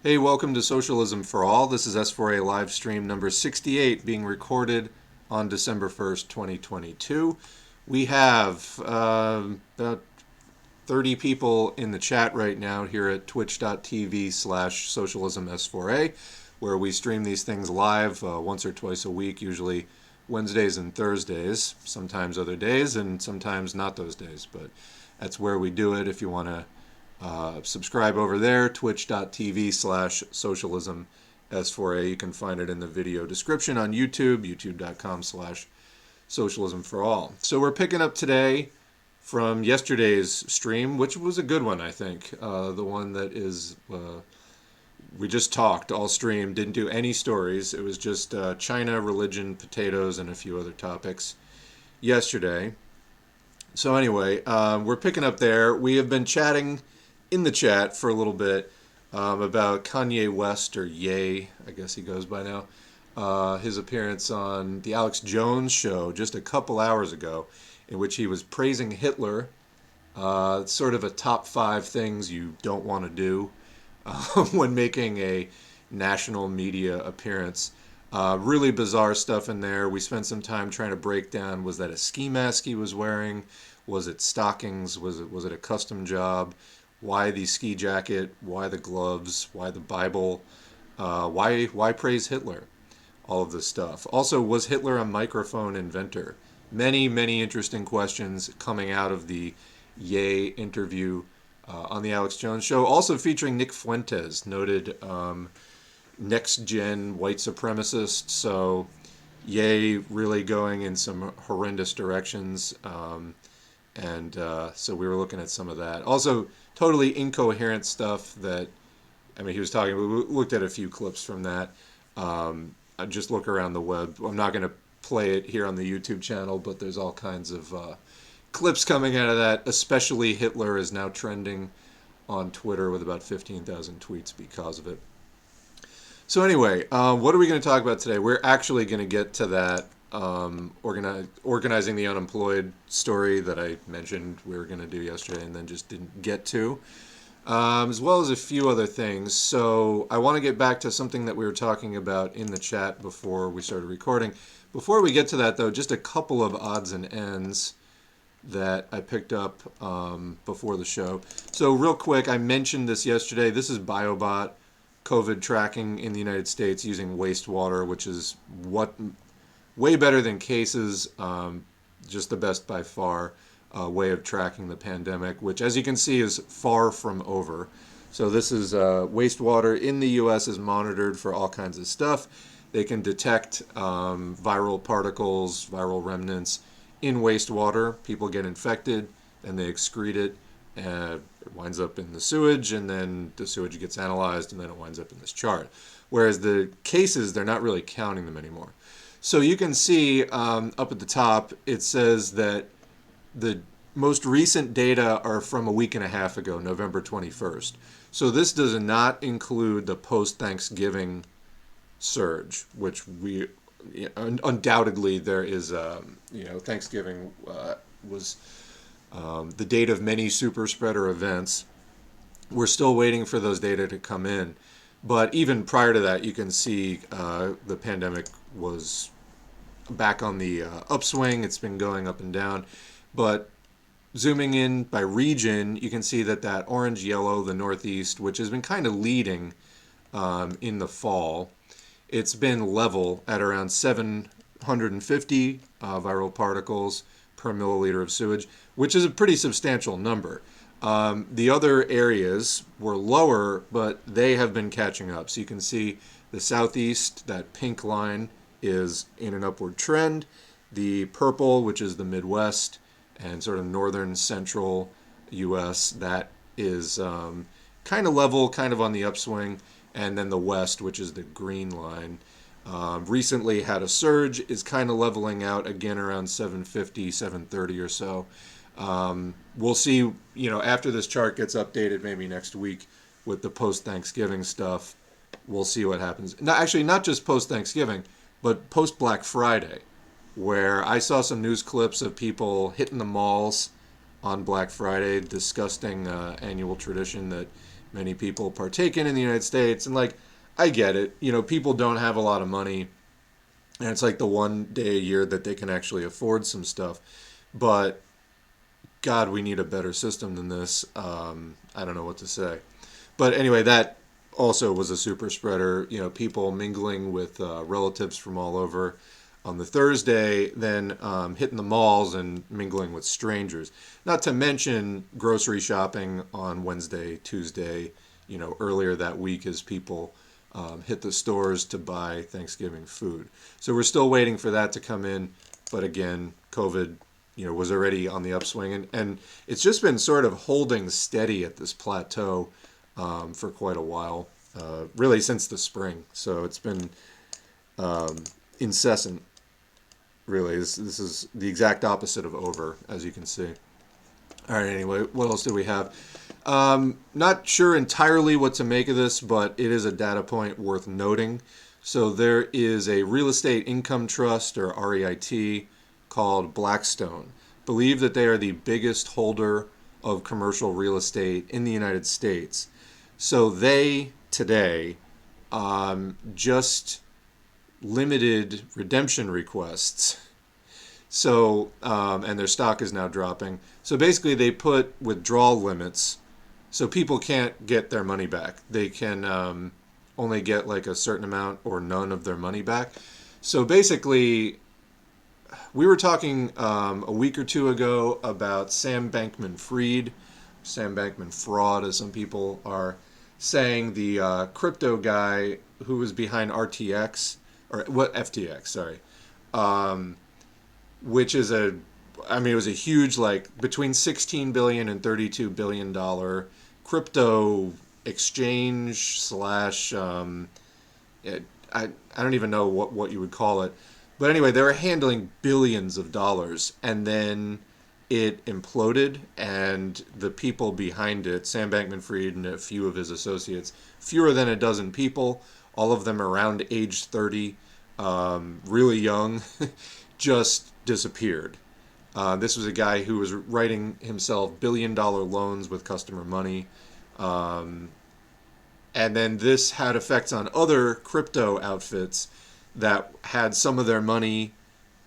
Hey, welcome to Socialism for All. This is S4A Livestream number 68 being recorded on December 1st, 2022. We have about 30 people in the chat right now here at twitch.tv/socialisms4a, where we stream these things live once or twice a week, usually Wednesdays and Thursdays, sometimes other days, and sometimes not those days. But that's where we do it. If you want to subscribe over there, twitch.tv/socialism S4A. You can find it in the video description on YouTube, youtube.com/socialism for all. So we're picking up today from yesterday's stream, which was a good one, I think. The one that is, we just talked all stream, didn't do any stories. It was just China, religion, potatoes, and a few other topics yesterday. So anyway, we're picking up there. We have been chatting in the chat for a little bit about Kanye West, or Ye, I guess he goes by now, his appearance on the Alex Jones show just a couple hours ago, in which he was praising Hitler. Sort of a top 5 things you don't want to do when making a national media appearance. Really bizarre stuff in there. We spent some time trying to break down, was that a ski mask he was wearing? Was it stockings? Was it a custom job? Why the ski jacket? Why the gloves? Why the Bible? Why praise Hitler? All of this stuff. Also, was Hitler a microphone inventor? Many, many interesting questions coming out of the Ye interview on the Alex Jones show. Also featuring Nick Fuentes, noted next-gen white supremacist. So Ye really going in some horrendous directions. So we were looking at some of that. Also, totally incoherent stuff that, I mean, he was talking, we looked at a few clips from that. I just look around the web. I'm not going to play it here on the YouTube channel, but there's all kinds of clips coming out of that. Especially Hitler is now trending on Twitter with about 15,000 tweets because of it. So anyway, what are we going to talk about today? We're actually going to get to that organizing the unemployed story that I mentioned we were going to do yesterday and then just didn't get to, as well as a few other things. So I want to get back to something that we were talking about in the chat before we started recording. Before we get to that, though, just a couple of odds and ends that I picked up before the show. So real quick, I mentioned this yesterday. This is BioBot COVID tracking in the United States using Wastewater, which is way better than cases, just the best by far way of tracking the pandemic, which, as you can see, is far from over. So this is Wastewater in the U.S. is monitored for all kinds of stuff. They can detect viral particles, viral remnants in wastewater. People get infected, and they excrete it, and it winds up in the sewage, and then the sewage gets analyzed, and then it winds up in this chart. Whereas the cases, they're not really counting them anymore. So you can see up at the top, it says that the most recent data are from a week and a half ago, November 21st. So this does not include the post-Thanksgiving surge, which we undoubtedly there is, Thanksgiving was the date of many super spreader events. We're still waiting for those data to come in. But even prior to that, you can see the pandemic was back on the upswing. It's been going up and down. But zooming in by region, you can see that orange-yellow, the Northeast, which has been kind of leading in the fall, it's been level at around 750 viral particles per milliliter of sewage, which is a pretty substantial number. The other areas were lower, but they have been catching up. So you can see the Southeast, that pink line, is in an upward trend. The purple, which is the Midwest and sort of northern central U.S., that is kind of level, kind of on the upswing. And then the West, which is the green line, recently had a surge, is kind of leveling out again around 750, 730 or so. We'll see, after this chart gets updated maybe next week with the post-Thanksgiving stuff, we'll see what happens. No, actually, not just post-Thanksgiving, but post-Black Friday, where I saw some news clips of people hitting the malls on Black Friday, disgusting annual tradition that many people partaking in the United States. And like, I get it. People don't have a lot of money, and it's like the one day a year that they can actually afford some stuff. But God, we need a better system than this. I don't know what to say. But anyway, that also was a super spreader. People mingling with relatives from all over on the Thursday, then hitting the malls and mingling with strangers. Not to mention grocery shopping on Wednesday, Tuesday, earlier that week as people hit the stores to buy Thanksgiving food. So we're still waiting for that to come in. But again, COVID, was already on the upswing. And it's just been sort of holding steady at this plateau for quite a while, really since the spring. So it's been incessant. Really, this is the exact opposite of over, as you can see. All right, anyway, what else do we have? Not sure entirely what to make of this, but it is a data point worth noting. So there is a real estate income trust, or REIT, called Blackstone. Believe that they are the biggest holder of commercial real estate in the United States. So they, today, just limited redemption requests. So, and their stock is now dropping. So basically they put withdrawal limits so people can't get their money back. They can only get like a certain amount or none of their money back. So basically, we were talking a week or two ago about Sam Bankman-Fried, Sam Bankman-Fraud, as some people are saying, the crypto guy who was behind RTX, or what, FTX, sorry, which is it was a huge, like, between $16 billion and $32 billion crypto exchange slash, I don't even know what you would call it. But anyway, they were handling billions of dollars, and then it imploded, and the people behind it, Sam Bankman-Fried and a few of his associates, fewer than a dozen people, all of them around age 30, really young, just disappeared. This was a guy who was writing himself billion-dollar loans with customer money. And then this had effects on other crypto outfits that had some of their money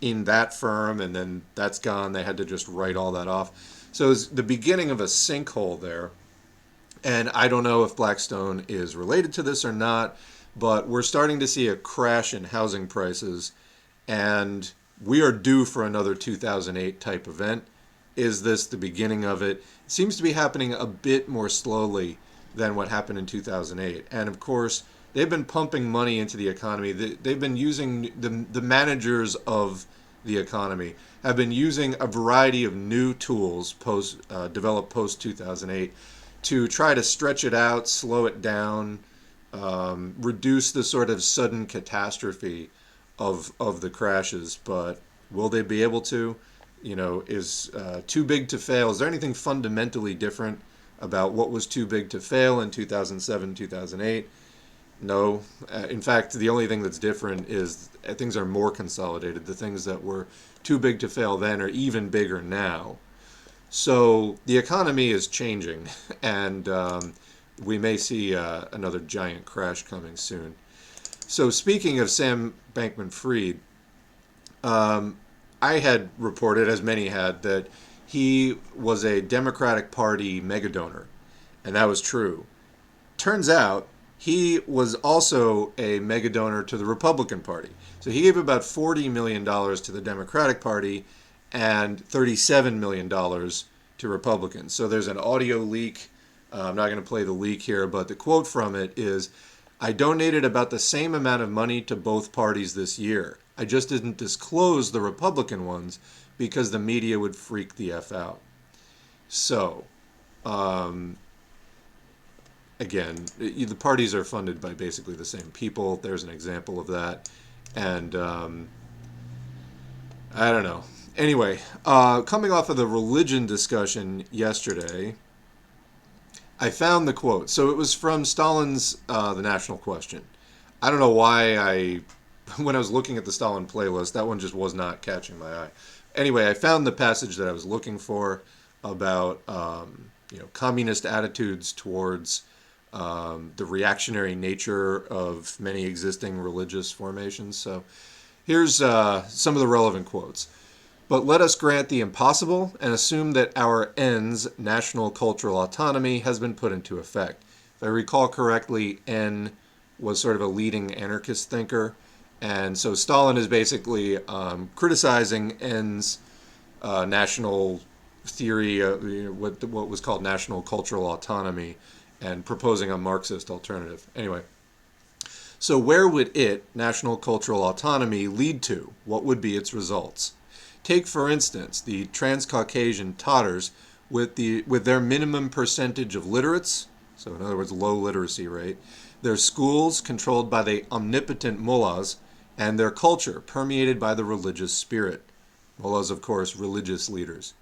in that firm, and then that's gone. They had to just write all that off. So it's the beginning of a sinkhole there. And I don't know if Blackstone is related to this or not, but we're starting to see a crash in housing prices, and we are due for another 2008 type event. Is this the beginning of it? It seems to be happening a bit more slowly than what happened in 2008. And of course, they've been pumping money into the economy. They've been using, the managers of the economy have been using a variety of new tools developed post 2008 to try to stretch it out, slow it down, reduce the sort of sudden catastrophe of the crashes. But will they be able to? Is too big to fail? Is there anything fundamentally different about what was too big to fail in 2007, 2008? No. In fact, the only thing that's different is things are more consolidated. The things that were too big to fail then are even bigger now. So the economy is changing, and we may see another giant crash coming soon. So speaking of Sam Bankman-Fried, I had reported, as many had, that he was a Democratic Party megadonor, and that was true. Turns out he was also a megadonor to the Republican Party. So he gave about $40 million to the Democratic Party and $37 million to Republicans. So there's an audio leak. I'm not going to play the leak here, but the quote from it is, "I donated about the same amount of money to both parties this year. I just didn't disclose the Republican ones because the media would freak the F out." So, again, the parties are funded by basically the same people. There's an example of that. And I don't know. Anyway, coming off of the religion discussion yesterday, I found the quote. So it was from Stalin's The National Question. I don't know why when I was looking at the Stalin playlist, that one just was not catching my eye. Anyway, I found the passage that I was looking for about communist attitudes towards the reactionary nature of many existing religious formations. So here's some of the relevant quotes. But let us grant the impossible and assume that our ends, national cultural autonomy, has been put into effect. If I recall correctly, N was sort of a leading anarchist thinker. And so Stalin is basically criticizing N's national theory, what was called national cultural autonomy, and proposing a Marxist alternative. Anyway, so where would it, national cultural autonomy, lead to? What would be its results? Take, for instance, the Transcaucasian Tatars with their minimum percentage of literates, so in other words, low literacy rate, their schools controlled by the omnipotent mullahs, and their culture permeated by the religious spirit. Mullahs, of course, religious leaders.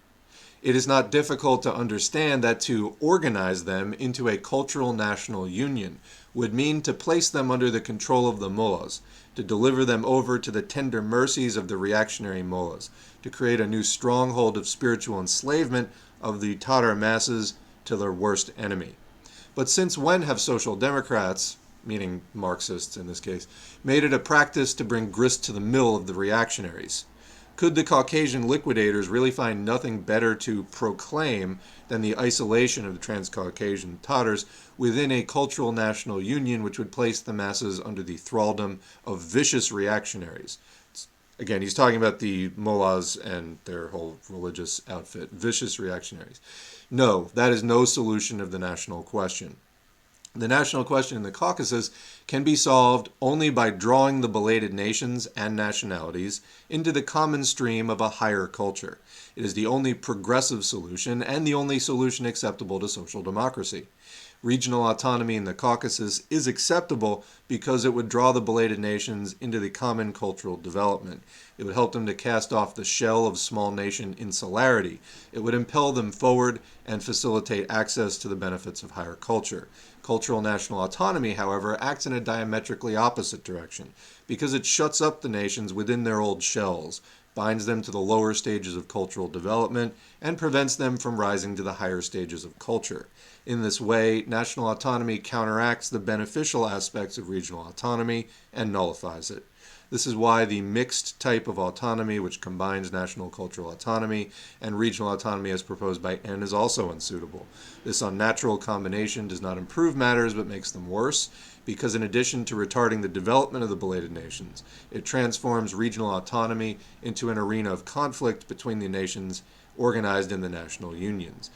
It is not difficult to understand that to organize them into a cultural national union would mean to place them under the control of the mullahs, to deliver them over to the tender mercies of the reactionary mullahs, to create a new stronghold of spiritual enslavement of the Tatar masses to their worst enemy. But since when have social democrats, meaning Marxists in this case, made it a practice to bring grist to the mill of the reactionaries? Could the Caucasian liquidators really find nothing better to proclaim than the isolation of the Transcaucasian Tatars within a cultural national union which would place the masses under the thraldom of vicious reactionaries? Again, he's talking about the mullahs and their whole religious outfit, vicious reactionaries. No, that is no solution of the national question. The national question in the Caucasus can be solved only by drawing the belated nations and nationalities into the common stream of a higher culture. It is the only progressive solution and the only solution acceptable to social democracy. Regional autonomy in the Caucasus is acceptable because it would draw the belated nations into the common cultural development. It would help them to cast off the shell of small nation insularity. It would impel them forward and facilitate access to the benefits of higher culture. Cultural national autonomy, however, acts in a diametrically opposite direction because it shuts up the nations within their old shells, binds them to the lower stages of cultural development, and prevents them from rising to the higher stages of culture. In this way, national autonomy counteracts the beneficial aspects of regional autonomy and nullifies it. This is why the mixed type of autonomy, which combines national cultural autonomy and regional autonomy as proposed by N, is also unsuitable. This unnatural combination does not improve matters but makes them worse, because in addition to retarding the development of the belated nations, it transforms regional autonomy into an arena of conflict between the nations organized in the national unions.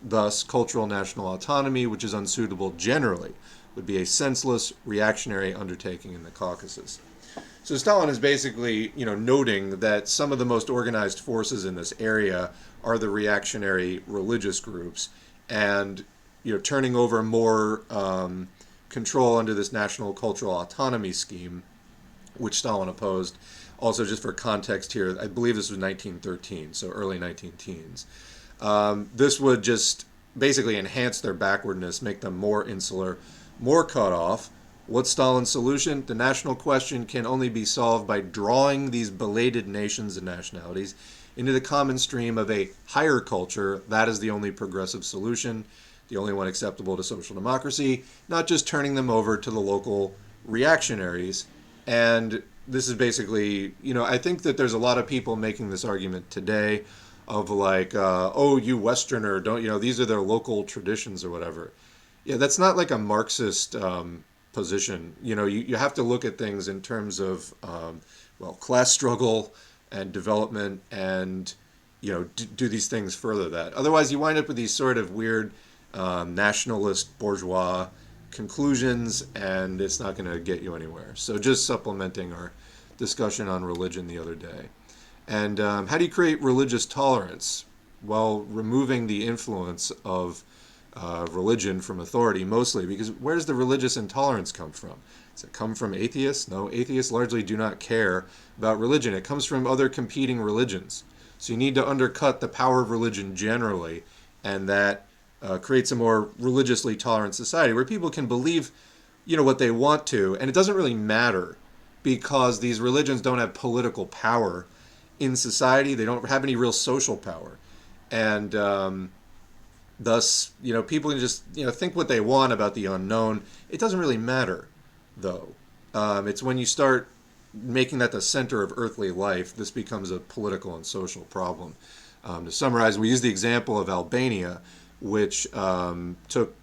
Thus, cultural national autonomy, which is unsuitable generally, would be a senseless reactionary undertaking in the Caucasus. So Stalin is basically, noting that some of the most organized forces in this area are the reactionary religious groups, and turning over more control under this national cultural autonomy scheme, which Stalin opposed. Also, just for context here, I believe this was 1913, so early 19-teens. This would just basically enhance their backwardness, make them more insular, more cut off. What's Stalin's solution? The national question can only be solved by drawing these belated nations and nationalities into the common stream of a higher culture. That is the only progressive solution, the only one acceptable to social democracy, not just turning them over to the local reactionaries. And this is basically, I think that there's a lot of people making this argument today of like, oh, you Westerner, don't, these are their local traditions or whatever. Yeah, that's not like a Marxist position. You have to look at things in terms of, class struggle and development and, do these things further that. Otherwise, you wind up with these sort of weird nationalist bourgeois conclusions, and it's not going to get you anywhere. So just supplementing our discussion on religion the other day. And how do you create religious tolerance? Well, removing the influence of religion from authority, mostly, because where does the religious intolerance come from? Does it come from atheists? No, atheists largely do not care about religion. It comes from other competing religions. So you need to undercut the power of religion generally, and that creates a more religiously tolerant society where people can believe, what they want to, and it doesn't really matter because these religions don't have political power in society. They don't have any real social power. And Thus, people can just, think what they want about the unknown. It doesn't really matter, though. It's when you start making that the center of earthly life, this becomes a political and social problem. To summarize, we use the example of Albania, which took,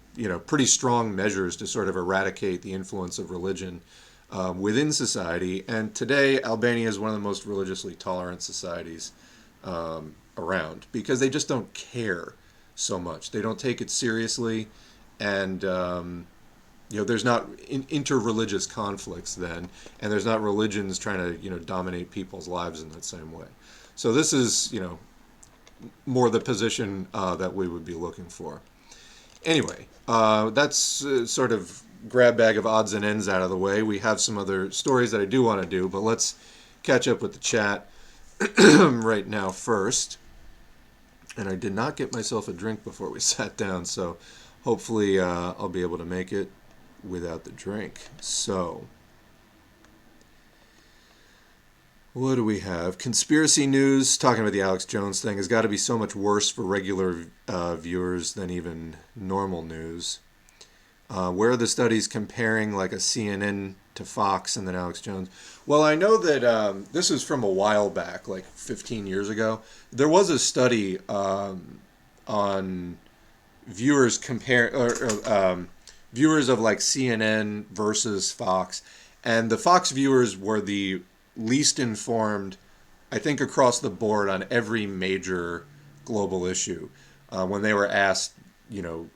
pretty strong measures to sort of eradicate the influence of religion within society. And today, Albania is one of the most religiously tolerant societies around because they just don't care so much. They don't take it seriously, and there's not interreligious conflicts then, and there's not religions trying to dominate people's lives in that same way. So this is more the position that we would be looking for. Anyway, that's sort of grab bag of odds and ends out of the way. We have some other stories that I do want to do, but let's catch up with the chat right now first. And I did not get myself a drink before we sat down, so hopefully I'll be able to make it without the drink. So, what do we have? Conspiracy news, talking about the Alex Jones thing, has got to be so much worse for regular viewers than even normal news. Where are the studies comparing like a CNN to Fox and then Alex Jones? Well, I know that this is from a while back, like 15 years ago. There was a study on viewers viewers of like CNN versus Fox, and the Fox viewers were the least informed, I think, across the board on every major global issue. When they were asked,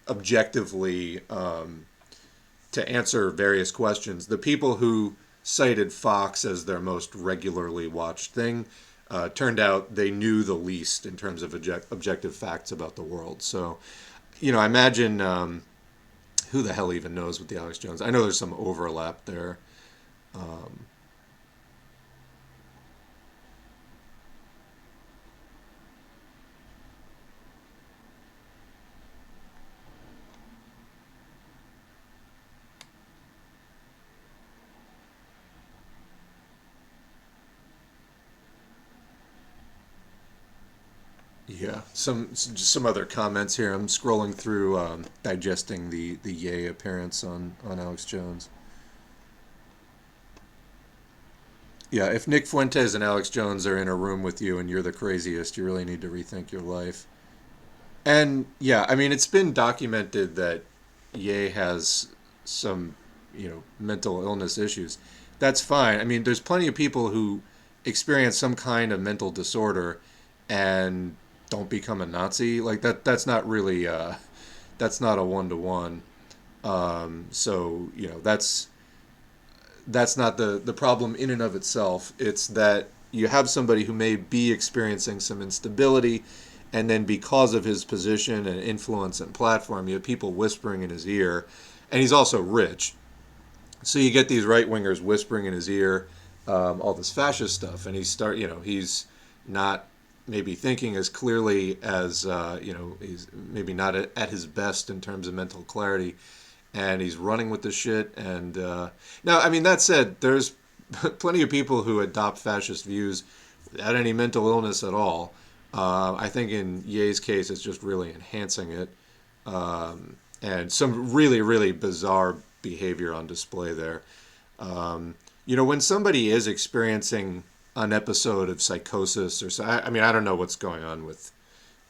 objectively to answer various questions, the people who cited Fox as their most regularly watched thing turned out they knew the least in terms of objective facts about the world. So, I imagine who the hell even knows with the Alex Jones? I know there's some overlap there. Yeah, some other comments here. I'm scrolling through, digesting the Ye appearance on Alex Jones. Yeah, if Nick Fuentes and Alex Jones are in a room with you and you're the craziest, you really need to rethink your life. And yeah, I mean, it's been documented that Ye has some, mental illness issues. That's fine. I mean, there's plenty of people who experience some kind of mental disorder and don't become a Nazi. Like that's not really that's not a one to one. So that's not the problem in and of itself. It's that you have somebody who may be experiencing some instability, and then because of his position and influence and platform, you have people whispering in his ear, and he's also rich. So you get these right wingers whispering in his ear all this fascist stuff, and he's not maybe thinking as clearly as he's maybe not at his best in terms of mental clarity, and he's running with the shit. And now, I mean, that said, there's plenty of people who adopt fascist views without any mental illness at all. I think in Ye's case, it's just really enhancing it, and some really, really bizarre behavior on display there. When somebody is experiencing an episode of psychosis or so, I mean, I don't know what's going on with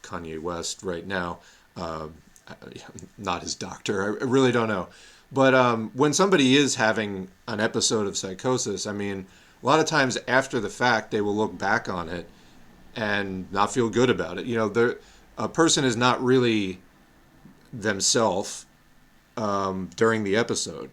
Kanye West right now. Not his doctor. I really don't know. But when somebody is having an episode of psychosis, I mean, a lot of times after the fact, they will look back on it and not feel good about it. A person is not really themselves during the episode,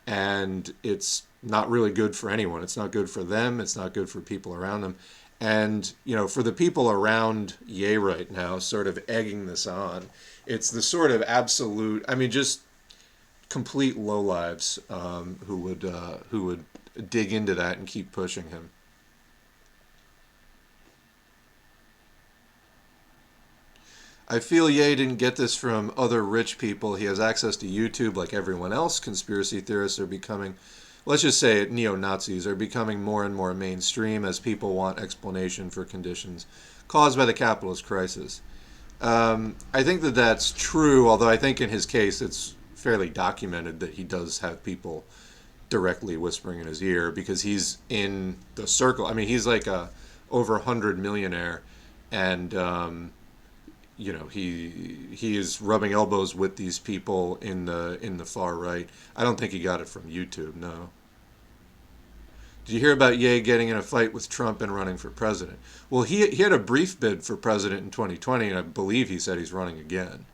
and it's not really good for anyone. It's not good for them. It's not good for people around them. And, for the people around Ye right now, sort of egging this on, it's the sort of absolute, I mean, just complete lowlives who would dig into that and keep pushing him. I feel Ye didn't get this from other rich people. He has access to YouTube like everyone else. Conspiracy theorists are becoming, let's just say it, neo-Nazis are becoming more and more mainstream as people want explanation for conditions caused by the capitalist crisis. I think that that's true, although I think in his case it's fairly documented that he does have people directly whispering in his ear because he's in the circle. I mean, he's like a over 100 millionaire, and he is rubbing elbows with these people in the far right. I don't think he got it from YouTube. No. Did you hear about Ye getting in a fight with Trump and running for president? Well, he had a brief bid for president in 2020, and I believe he said he's running again.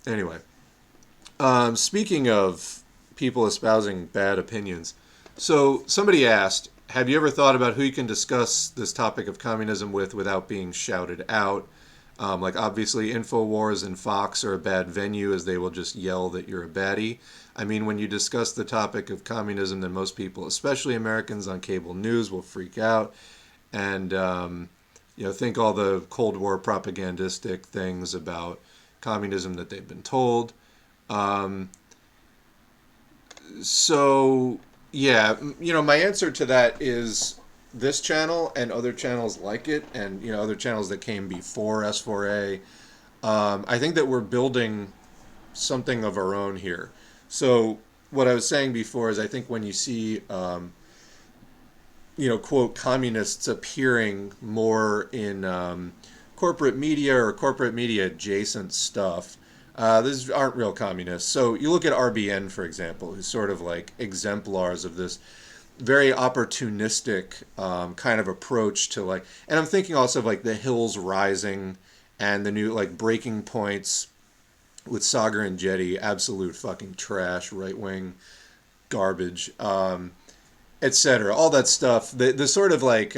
Anyway, speaking of people espousing bad opinions, so somebody asked, have you ever thought about who you can discuss this topic of communism with without being shouted out? Like, obviously, InfoWars and Fox are a bad venue as they will just yell that you're a baddie. I mean, when you discuss the topic of communism, then most people, especially Americans on cable news, will freak out and, think all the Cold War propagandistic things about communism that they've been told. Um, so, yeah, my answer to that is this channel and other channels like it, and other channels that came before S4A. I think that we're building something of our own here. So what I was saying before is I think when you see quote communists appearing more in corporate media or corporate media adjacent stuff, these aren't real communists. So you look at RBN, for example, who's sort of like exemplars of this very opportunistic kind of approach to like, and I'm thinking also of like the Hills Rising and the new like Breaking Points with Sagar and Jetty, absolute fucking trash, right wing garbage, etc. All that stuff. The sort of like,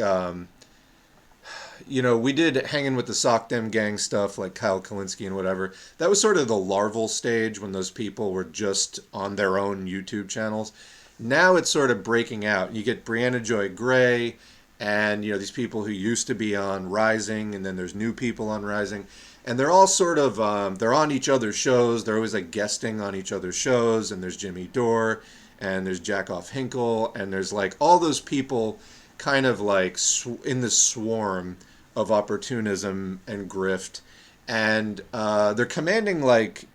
we did Hanging with the Sock Dem Gang stuff like Kyle Kalinske and whatever. That was sort of the larval stage when those people were just on their own YouTube channels. Now it's sort of breaking out. You get Brianna Joy Gray and these people who used to be on Rising, and then there's new people on Rising, and they're all sort of they're on each other's shows. They're always like guesting on each other's shows, and there's Jimmy Dore and there's Jackoff Hinkle, and there's like all those people kind of like in this swarm of opportunism and grift, and they're commanding like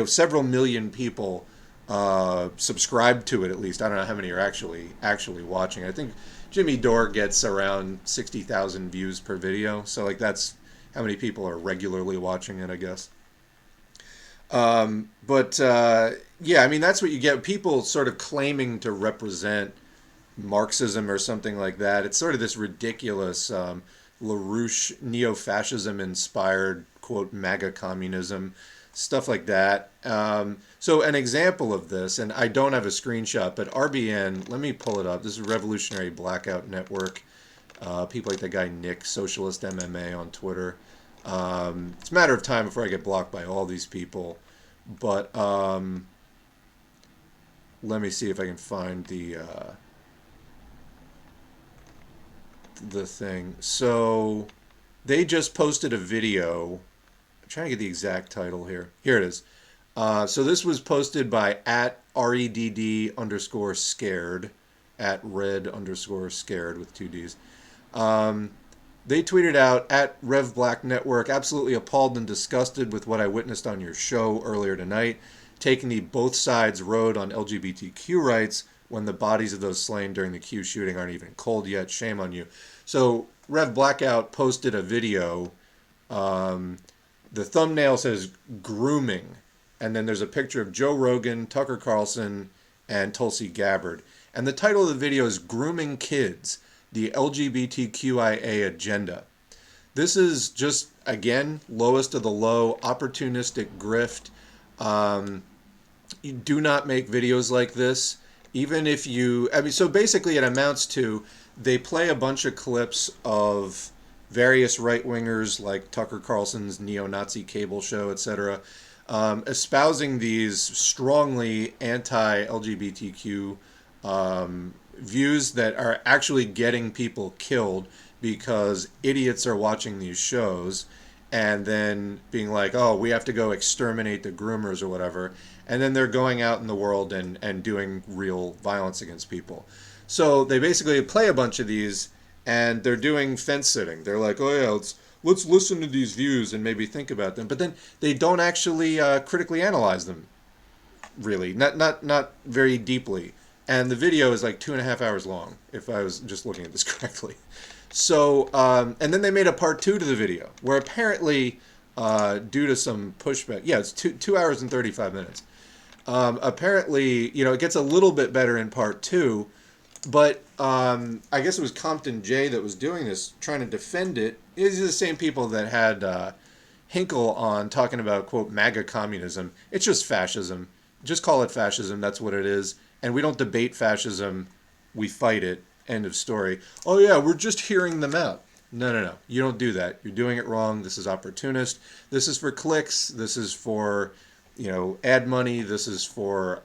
several million people subscribe to it at least. I don't know how many are actually watching. I think Jimmy Dore gets around 60,000 views per video, so like that's how many people are regularly watching it, I guess. But yeah, I mean that's what you get. People sort of claiming to represent Marxism or something like that. It's sort of this ridiculous LaRouche neo-fascism inspired quote MAGA communism, stuff like that. So an example of this, and I don't have a screenshot, but RBN, let me pull it up. This is Revolutionary Blackout Network. People like that guy Nick, Socialist MMA on Twitter. It's a matter of time before I get blocked by all these people. But let me see if I can find the thing. So they just posted a video. I'm trying to get the exact title here. Here it is. So this was posted by at REDD underscore scared, at red underscore scared with two Ds. They tweeted out at Rev Black Network, absolutely appalled and disgusted with what I witnessed on your show earlier tonight, taking the both sides road on LGBTQ rights when the bodies of those slain during the Q shooting aren't even cold yet. Shame on you. So Rev Blackout posted a video. The thumbnail says grooming, and then there's a picture of Joe Rogan, Tucker Carlson, and Tulsi Gabbard. And the title of the video is Grooming Kids, the LGBTQIA Agenda. This is just, again, lowest of the low, opportunistic grift. You do not make videos like this. Even if so basically it amounts to, they play a bunch of clips of various right-wingers like Tucker Carlson's neo-Nazi cable show, etc., espousing these strongly anti-LGBTQ views that are actually getting people killed because idiots are watching these shows and then being like, oh, we have to go exterminate the groomers or whatever. And then they're going out in the world and doing real violence against people. So they basically play a bunch of these, and they're doing fence sitting. They're like, oh yeah, let's listen to these views and maybe think about them. But then they don't actually critically analyze them, really, not very deeply. And the video is like 2.5 hours long, if I was just looking at this correctly. So, and then they made a part two to the video, where apparently, due to some pushback, yeah, it's 2 hours and 35 minutes. Apparently, it gets a little bit better in part two, but I guess it was Compton J that was doing this, trying to defend it. These are the same people that had Hinkle on talking about, quote, MAGA communism. It's just fascism. Just call it fascism. That's what it is. And we don't debate fascism. We fight it. End of story. Oh, yeah, we're just hearing them out. No, no, no. You don't do that. You're doing it wrong. This is opportunist. This is for clicks. This is for, ad money. This is for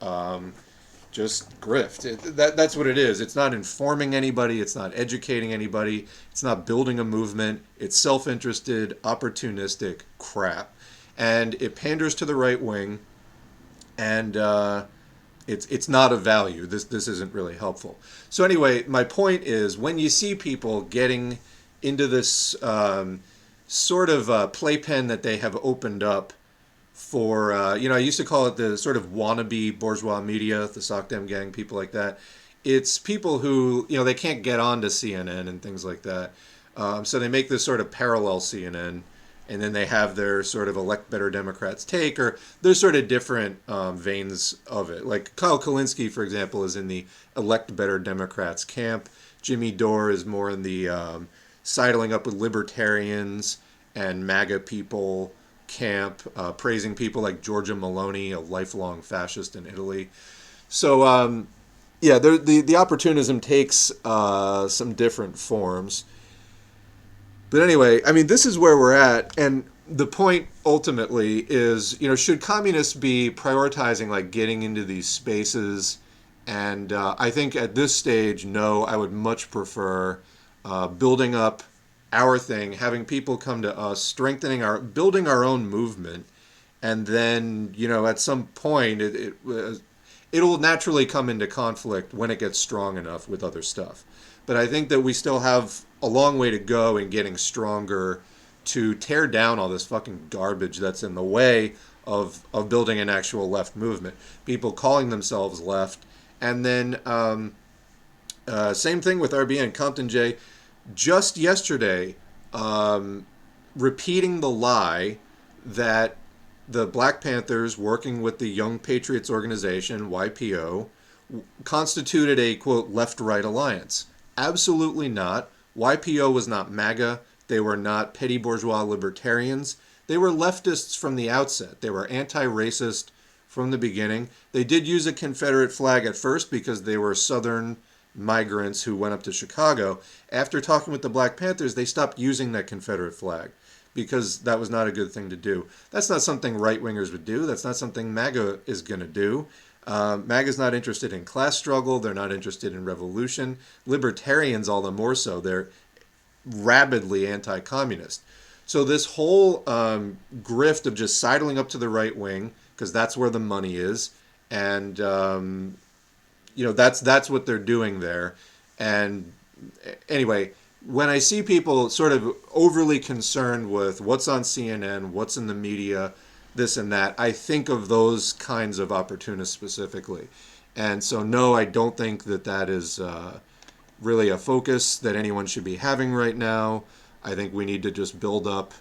just grift. That's what it is. It's not informing anybody. It's not educating anybody. It's not building a movement. It's self-interested, opportunistic crap. And it panders to the right wing. And it's not of value. This isn't really helpful. So anyway, my point is, when you see people getting into this sort of playpen that they have opened up for, I used to call it the sort of wannabe bourgeois media, the Sockdem gang, people like that. It's people who, they can't get onto CNN and things like that. So they make this sort of parallel CNN, and then they have their sort of elect better Democrats take, or there's sort of different veins of it. Like Kyle Kulinski, for example, is in the elect better Democrats camp. Jimmy Dore is more in the sidling up with libertarians and MAGA people camp, praising people like Giorgia Meloni, a lifelong fascist in Italy. So, the opportunism takes some different forms. But anyway, I mean, this is where we're at, and the point ultimately is, should communists be prioritizing like getting into these spaces? And I think at this stage, no, I would much prefer building up our thing, having people come to us, building our own movement, and then, at some point, it'll naturally come into conflict when it gets strong enough with other stuff. But I think that we still have a long way to go in getting stronger to tear down all this fucking garbage that's in the way of building an actual left movement. People calling themselves left. And then same thing with RBN, Compton J. Just yesterday, repeating the lie that the Black Panthers, working with the Young Patriots Organization, YPO, constituted a, quote, left-right alliance. Absolutely not. YPO was not MAGA. They were not petty bourgeois libertarians. They were leftists from the outset. They were anti-racist from the beginning. They did use a Confederate flag at first because they were Southern migrants who went up to Chicago. After talking with the Black Panthers, they stopped using that Confederate flag because that was not a good thing to do. That's not something right-wingers would do. That's not something MAGA is going to do. MAGA's not interested in class struggle. They're not interested in revolution. Libertarians, all the more so. They're rabidly anti-communist. So this whole grift of just sidling up to the right wing, because that's where the money is, and that's what they're doing there. And anyway, when I see people sort of overly concerned with what's on CNN, what's in the media, this and that, I think of those kinds of opportunists specifically. And so, no, I don't think that is really a focus that anyone should be having right now. I think we need to just build up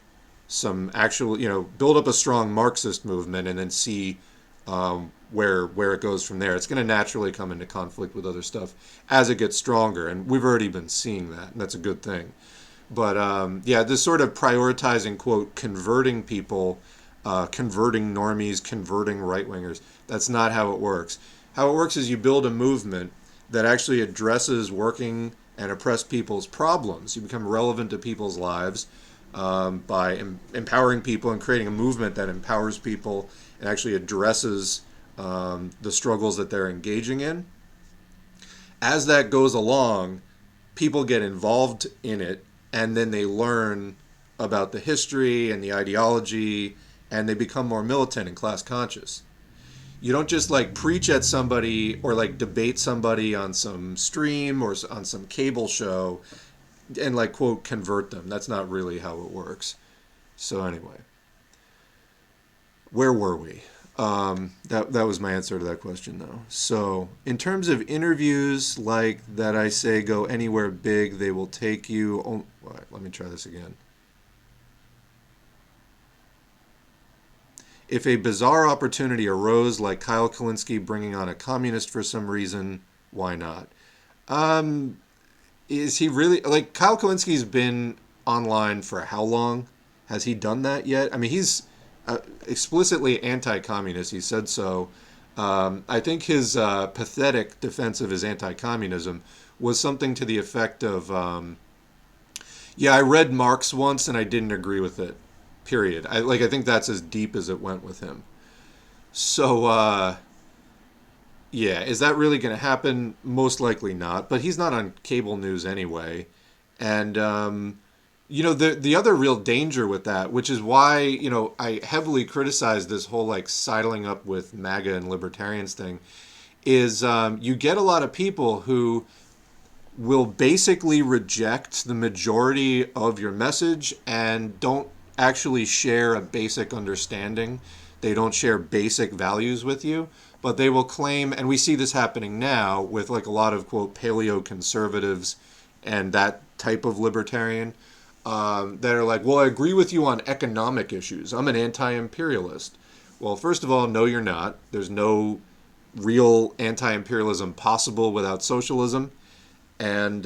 some actual, build up a strong Marxist movement and then see where it goes from there. It's going to naturally come into conflict with other stuff as it gets stronger, and we've already been seeing that, and that's a good thing. But this sort of prioritizing, quote, converting people, converting normies, converting right-wingers, that's not how it works. How it works is you build a movement that actually addresses working and oppressed people's problems. You become relevant to people's lives by empowering people and creating a movement that empowers people and actually addresses the struggles that they're engaging in. As that goes along, people get involved in it, and then they learn about the history and the ideology, and they become more militant and class conscious. You don't just like preach at somebody or like debate somebody on some stream or on some cable show and like quote convert them. That's not really how it works. So anyway, where were we? That was my answer to that question though. So in terms of interviews like that, I say go anywhere big, they will take you. Oh, let me try this again. If a bizarre opportunity arose, like Kyle Kalinske bringing on a communist for some reason, why not? Is he really like Kyle Kalinski's been online for how long? Has he done that yet? I mean, he's explicitly anti-communist. He said so. I think his pathetic defense of his anti-communism was something to the effect of, "Yeah, I read Marx once and I didn't agree with it." Period. I think that's as deep as it went with him. So yeah, is that really going to happen? Most likely not. But he's not on cable news anyway, and the other real danger with that, which is why I heavily criticize this whole like sidling up with MAGA and libertarians thing, is you get a lot of people who will basically reject the majority of your message and don't actually share a basic understanding. They don't share basic values with you, but they will claim, and we see this happening now with like a lot of quote paleo conservatives and that type of libertarian that are like, well, I agree with you on economic issues. I'm an anti-imperialist. Well, first of all, no, you're not. There's no real anti-imperialism possible without socialism. And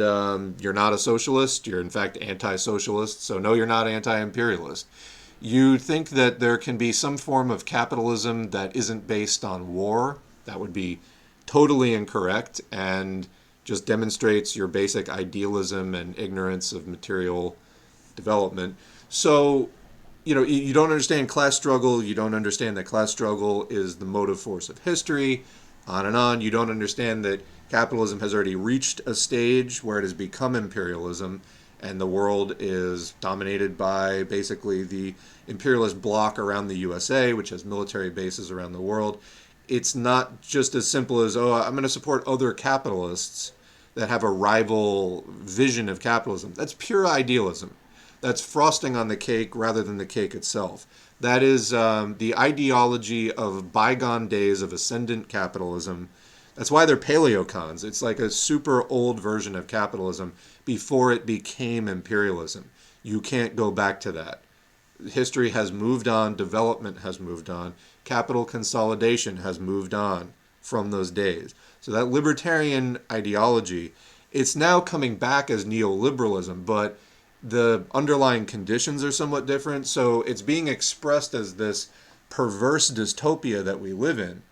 you're not a socialist. You're, in fact, anti-socialist. So, no, you're not anti-imperialist. You think that there can be some form of capitalism that isn't based on war. That would be totally incorrect and just demonstrates your basic idealism and ignorance of material development. So, you don't understand class struggle. You don't understand that class struggle is the motive force of history, on and on. You don't understand that capitalism has already reached a stage where it has become imperialism, and the world is dominated by basically the imperialist bloc around the USA, which has military bases around the world. It's not just as simple as, oh, I'm going to support other capitalists that have a rival vision of capitalism. That's pure idealism. That's frosting on the cake rather than the cake itself. That is the ideology of bygone days of ascendant capitalism. That's why they're paleocons. It's like a super old version of capitalism before it became imperialism. You can't go back to that. History has moved on. Development has moved on. Capital consolidation has moved on from those days. So that libertarian ideology, it's now coming back as neoliberalism, but the underlying conditions are somewhat different. So it's being expressed as this perverse dystopia that we live in.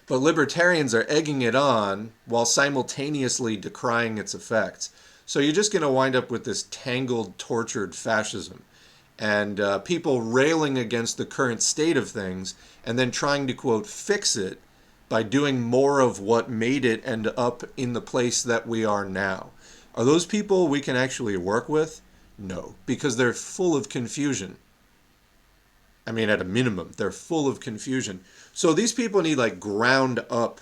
But libertarians are egging it on while simultaneously decrying its effects. So you're just going to wind up with this tangled, tortured fascism. And people railing against the current state of things and then trying to, quote, fix it by doing more of what made it end up in the place that we are now. Are those people we can actually work with? No, because they're full of confusion. I mean, at a minimum, they're full of confusion. So these people need like ground up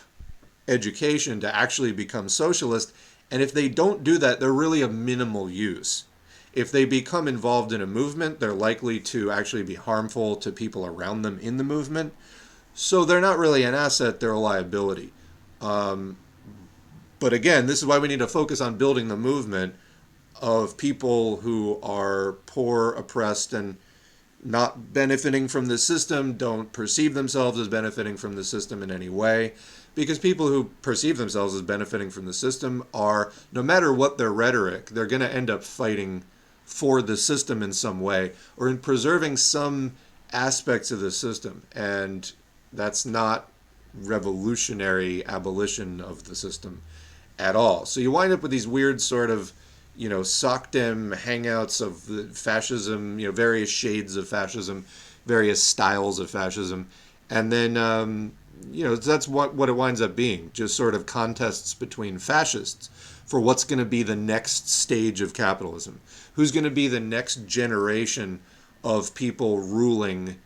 education to actually become socialist. And if they don't do that, they're really of minimal use. If they become involved in a movement, they're likely to actually be harmful to people around them in the movement. So they're not really an asset, they're a liability. But again, this is why we need to focus on building the movement of people who are poor, oppressed, and not benefiting from the system, don't perceive themselves as benefiting from the system in any way. Because people who perceive themselves as benefiting from the system are, no matter what their rhetoric, they're going to end up fighting for the system in some way or in preserving some aspects of the system. And that's not revolutionary abolition of the system at all. So you wind up with these weird sort of SOCDEM hangouts of the fascism, various shades of fascism, various styles of fascism. And then, that's what it winds up being, just sort of contests between fascists for what's going to be the next stage of capitalism. Who's going to be the next generation of people ruling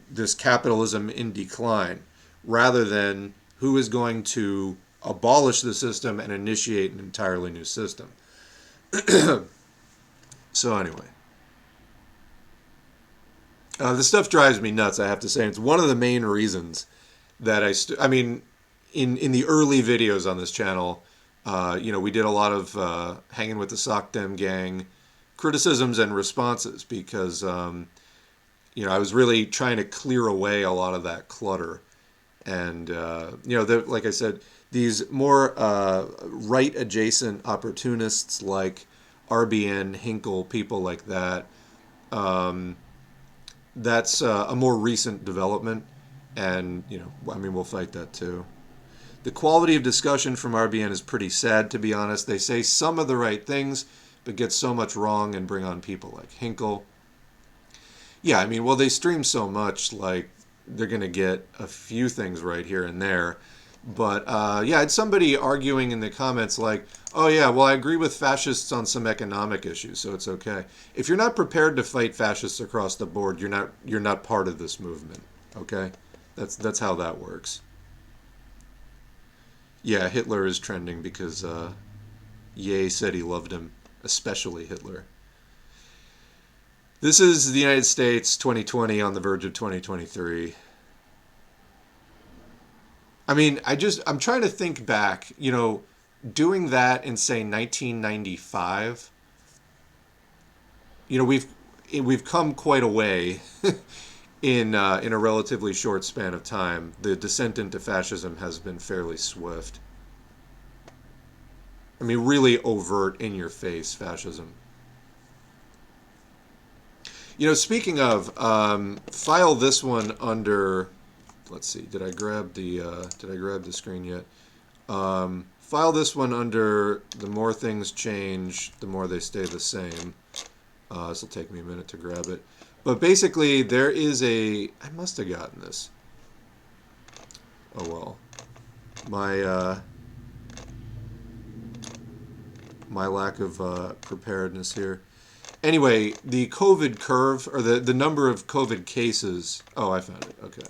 this capitalism in decline? rather than who is going to abolish the system and initiate an entirely new system. So anyway, this stuff drives me nuts, I have to say. It's one of the main reasons that I mean, in the early videos on this channel, we did a lot of hanging with the Sock Dem gang criticisms and responses because, I was really trying to clear away a lot of that clutter. And, like I said, these more right adjacent opportunists like RBN, Hinkle, people like that, that's a more recent development. And, we'll fight that too. The quality of discussion from RBN is pretty sad, to be honest. They say some of the right things, but get so much wrong and bring on people like Hinkle. Yeah, they stream so much, like, they're going to get a few things right here and there. But, I had somebody arguing in the comments like, oh, yeah, well, I agree with fascists on some economic issues, so it's okay. If you're not prepared to fight fascists across the board, you're not part of this movement, okay? That's how that works. Yeah, Hitler is trending because Ye said he loved him, especially Hitler. This is the United States 2020 on the verge of 2023. I'm trying to think back, doing that in, say, 1995. We've come quite a way in a relatively short span of time. The descent into fascism has been fairly swift. Really overt, in-your-face fascism. Speaking of, file this one under. Let's see. Did I grab the screen yet? File this one under the more things change, the more they stay the same. This will take me a minute to grab it. But basically, there is I must have gotten this. Oh well. My lack of preparedness here. Anyway, the COVID curve, or the number of COVID cases. Oh, I found it. Okay.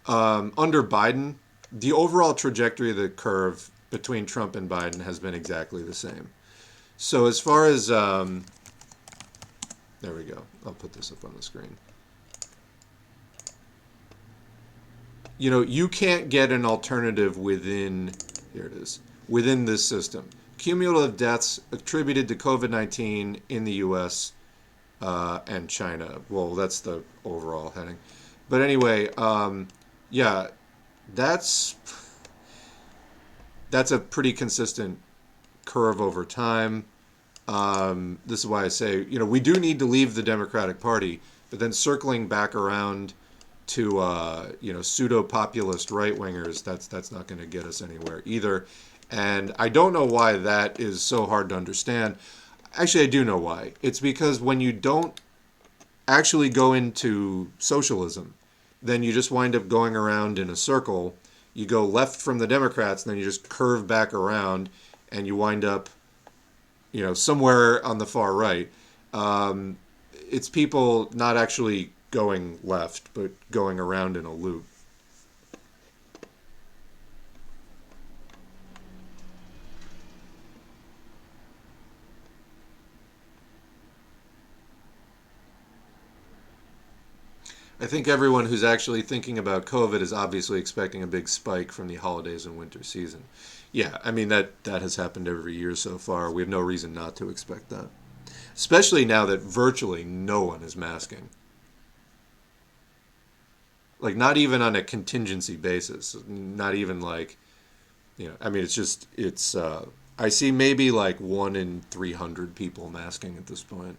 Under Biden, the overall trajectory of the curve between Trump and Biden has been exactly the same. So as far as, there we go. I'll put this up on the screen. You can't get an alternative within, here it is, within this system. Cumulative deaths attributed to COVID-19 in the U.S. And China. Well, that's the overall heading. But anyway, that's a pretty consistent curve over time. This is why I say, we do need to leave the Democratic Party, but then circling back around to, pseudo-populist right-wingers, that's not going to get us anywhere either. And I don't know why that is so hard to understand. Actually, I do know why. It's because when you don't actually go into socialism, then you just wind up going around in a circle. You go left from the Democrats, and then you just curve back around, and you wind up, somewhere on the far right. It's people not actually going left, but going around in a loop. I think everyone who's actually thinking about COVID is obviously expecting a big spike from the holidays and winter season. Yeah, that has happened every year so far. We have no reason not to expect that. Especially now that virtually no one is masking. Like, not even on a contingency basis. Not even like, I see maybe like 1 in 300 people masking at this point.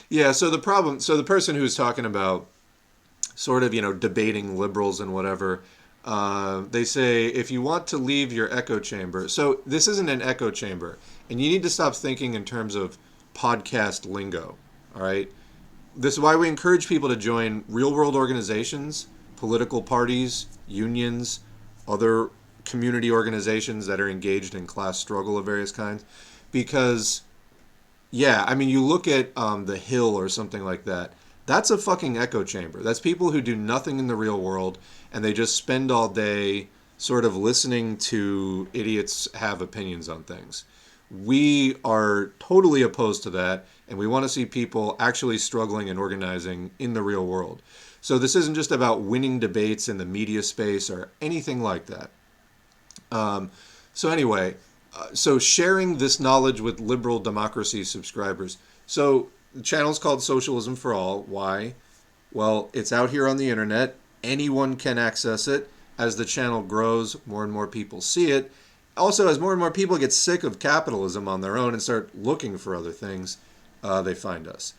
Yeah, so the person who's talking about sort of, debating liberals and whatever, they say if you want to leave your echo chamber, so this isn't an echo chamber, and you need to stop thinking in terms of podcast lingo, all right? This is why we encourage people to join real world organizations, political parties, unions, other community organizations that are engaged in class struggle of various kinds. Because, yeah, I mean, you look at The Hill or something like that. That's a fucking echo chamber. That's people who do nothing in the real world, and they just spend all day sort of listening to idiots have opinions on things. We are totally opposed to that, and we want to see people actually struggling and organizing in the real world. So this isn't just about winning debates in the media space or anything like that. So anyway, so sharing this knowledge with liberal democracy subscribers. So the channel's called Socialism for All. Why? Well, it's out here on the internet. Anyone can access it. As the channel grows, more and more people see it. Also, as more and more people get sick of capitalism on their own and start looking for other things, they find us.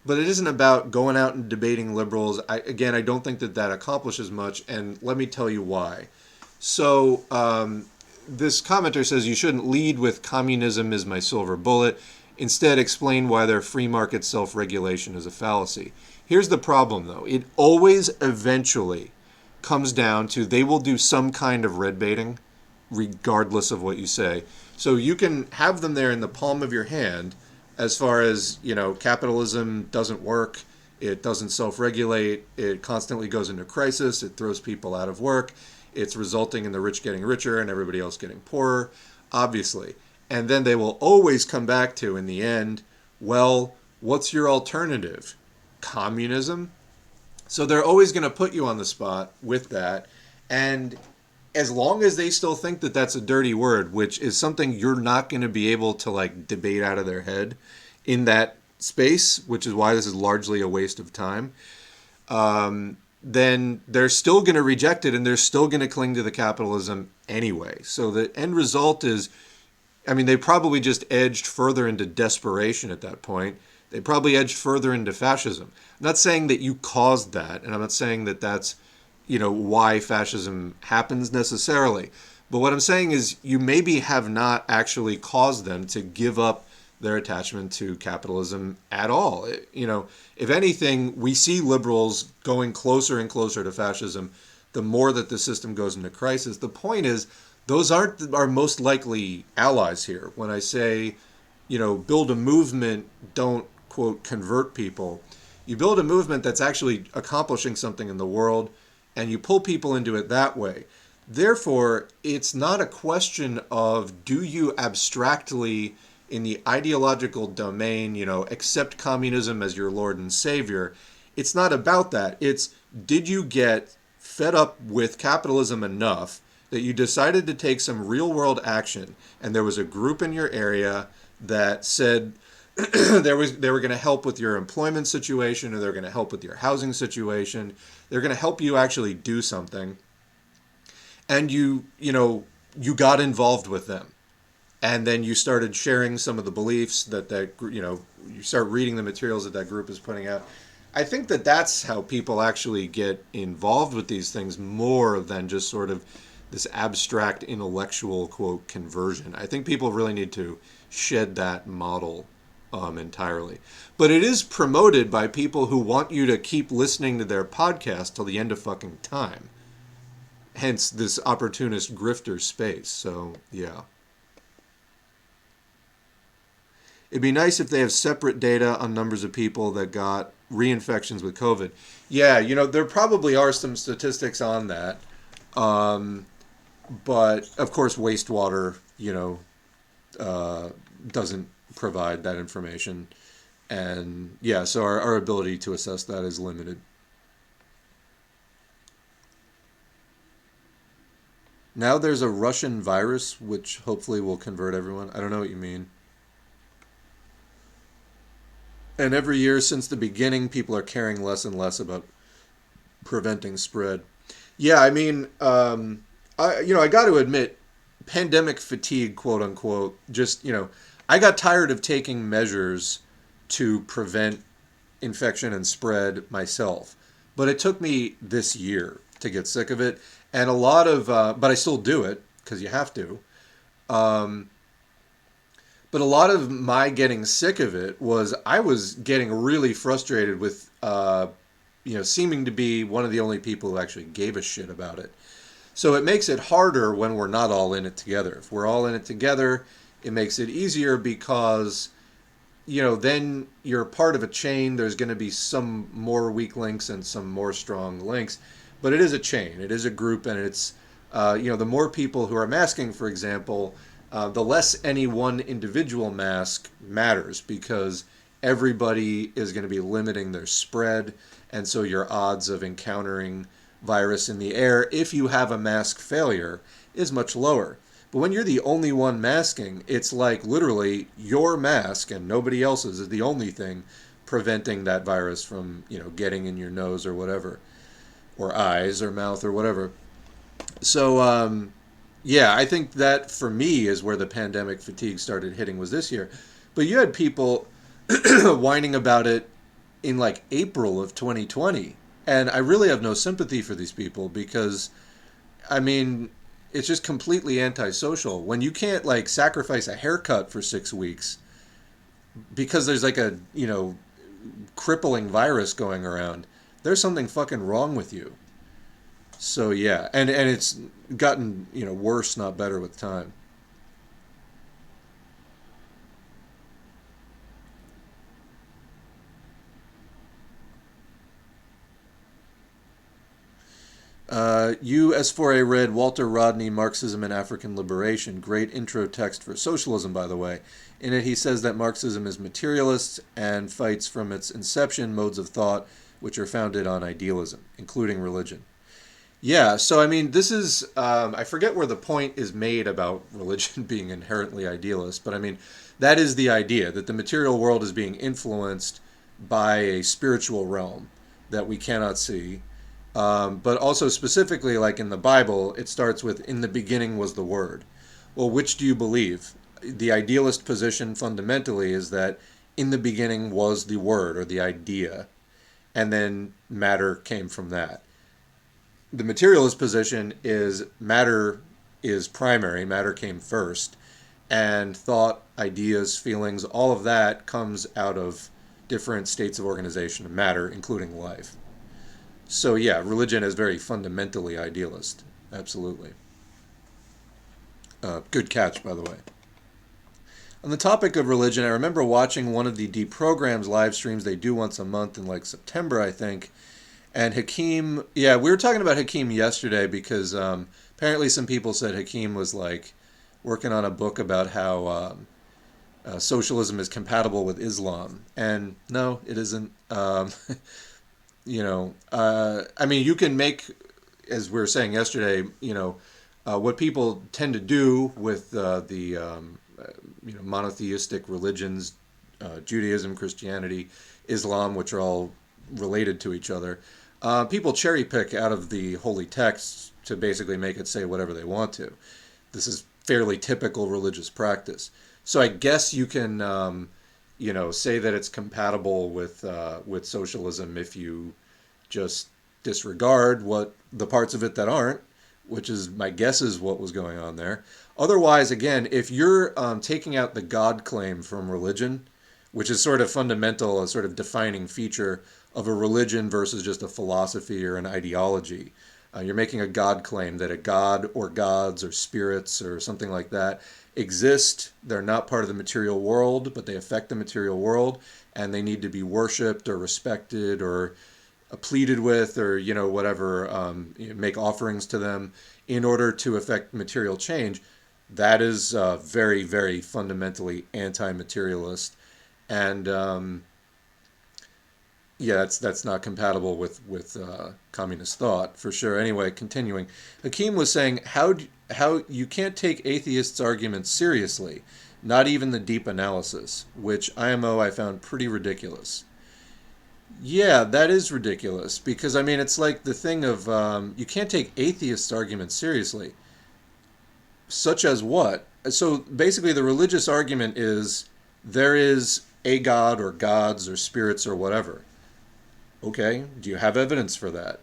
But it isn't about going out and debating liberals. I don't think that accomplishes much, and let me tell you why. So, this commenter says you shouldn't lead with communism is my silver bullet. Instead, explain why their free market self-regulation is a fallacy. Here's the problem, though. It always eventually comes down to they will do some kind of red baiting, regardless of what you say. So you can have them there in the palm of your hand as far as, capitalism doesn't work, it doesn't self-regulate, it constantly goes into crisis, it throws people out of work, it's resulting in the rich getting richer and everybody else getting poorer, obviously. And then they will always come back to, in the end, well, what's your alternative? Communism? So they're always going to put you on the spot with that. And as long as they still think that that's a dirty word, which is something you're not going to be able to debate out of their head in that space, which is why this is largely a waste of time, then they're still going to reject it and they're still going to cling to the capitalism anyway. So the end result is, they probably just edged further into desperation at that point. They probably edged further into fascism. I'm not saying that you caused that, and I'm not saying that that's, why fascism happens necessarily. But what I'm saying is you maybe have not actually caused them to give up their attachment to capitalism at all. If anything, we see liberals going closer and closer to fascism the more that the system goes into crisis. The point is, those aren't our most likely allies here. When I say, build a movement, don't, quote, convert people. You build a movement that's actually accomplishing something in the world, and you pull people into it that way. Therefore, it's not a question of do you abstractly, in the ideological domain, accept communism as your Lord and Savior. It's not about that. It's did you get fed up with capitalism enough that you decided to take some real world action, and there was a group in your area that said they were going to help with your employment situation, or they're going to help with your housing situation. They're going to help you actually do something. And you got involved with them. And then you started sharing some of the beliefs that you start reading the materials that group is putting out. I think that that's how people actually get involved with these things more than just sort of this abstract intellectual, quote, conversion. I think people really need to shed that model entirely. But it is promoted by people who want you to keep listening to their podcast till the end of fucking time. Hence this opportunist grifter space. So, yeah. It'd be nice if they have separate data on numbers of people that got reinfections with COVID. Yeah, there probably are some statistics on that. But, of course, Wastewater, doesn't provide that information. And, yeah, so our ability to assess that is limited. Now there's a Russian virus, which hopefully will convert everyone. I don't know what you mean. And every year since the beginning, people are caring less and less about preventing spread. Yeah, I got to admit, pandemic fatigue, quote unquote, just, I got tired of taking measures to prevent infection and spread myself. But it took me this year to get sick of it. And a lot of, but I still do it because you have to. But a lot of my getting sick of it was I was getting really frustrated with, seeming to be one of the only people who actually gave a shit about it. So it makes it harder when we're not all in it together. If we're all in it together, it makes it easier because, then you're part of a chain. There's going to be some more weak links and some more strong links. But it is a chain, it is a group, and it's, the more people who are masking, for example, the less any one individual mask matters because everybody is going to be limiting their spread. And so your odds of encountering virus in the air, if you have a mask failure, is much lower. But when you're the only one masking, it's like literally your mask and nobody else's is the only thing preventing that virus from, getting in your nose or whatever, or eyes or mouth or whatever. So, yeah, I think that for me is where the pandemic fatigue started hitting was this year. But you had people whining about it in like April of 2020. And I really have no sympathy for these people because, I mean, it's just completely antisocial. When you can't like sacrifice a haircut for 6 weeks because there's like a, crippling virus going around, there's something fucking wrong with you. So yeah, and it's gotten, worse, not better with time. You S4A read Walter Rodney, Marxism and African Liberation. Great intro text for socialism, by the way. In it, he says that Marxism is materialist and fights from its inception modes of thought which are founded on idealism, including religion. Yeah, so I mean, this is, I forget where the point is made about religion being inherently idealist, but I mean, that is the idea that the material world is being influenced by a spiritual realm that we cannot see. But also specifically, like in the Bible, it starts with, in the beginning was the Word. Well, which do you believe? The idealist position fundamentally is that in the beginning was the Word or the idea, and then matter came from that. The materialist position is matter is primary, matter came first, and thought, ideas, feelings, all of that comes out of different states of organization of matter, including life. So yeah, religion is very fundamentally idealist. Absolutely. Good catch, by the way. On the topic of religion, I remember watching one of the Deprograms live streams they do once a month in like September, I think. And Hakeem, yeah, we were talking about Hakeem yesterday because apparently some people said Hakeem was like working on a book about how socialism is compatible with Islam. And no, it isn't. I mean, you can make, as we were saying yesterday, what people tend to do with the monotheistic religions, Judaism, Christianity, Islam, which are all related to each other. People cherry pick out of the holy texts to basically make it say whatever they want to. This is fairly typical religious practice. So I guess you can, say that it's compatible with socialism if you just disregard what the parts of it that aren't, which is my guess is what was going on there. Otherwise, again, if you're taking out the God claim from religion, which is sort of fundamental, a sort of defining feature of a religion versus just a philosophy or an ideology. You're making a God claim that a God or gods or spirits or something like that exist. They're not part of the material world, but they affect the material world, and they need to be worshipped or respected or pleaded with or, whatever, make offerings to them in order to affect material change. That is very, very fundamentally anti-materialist. And yeah, that's not compatible with communist thought for sure. Anyway, continuing, Hakeem was saying how you can't take atheists' arguments seriously, not even the deep analysis, which IMO I found pretty ridiculous. Yeah, that is ridiculous because I mean it's like the thing of you can't take atheists' arguments seriously, such as what? So basically, the religious argument is there is a god or gods or spirits or whatever. Okay, do you have evidence for that?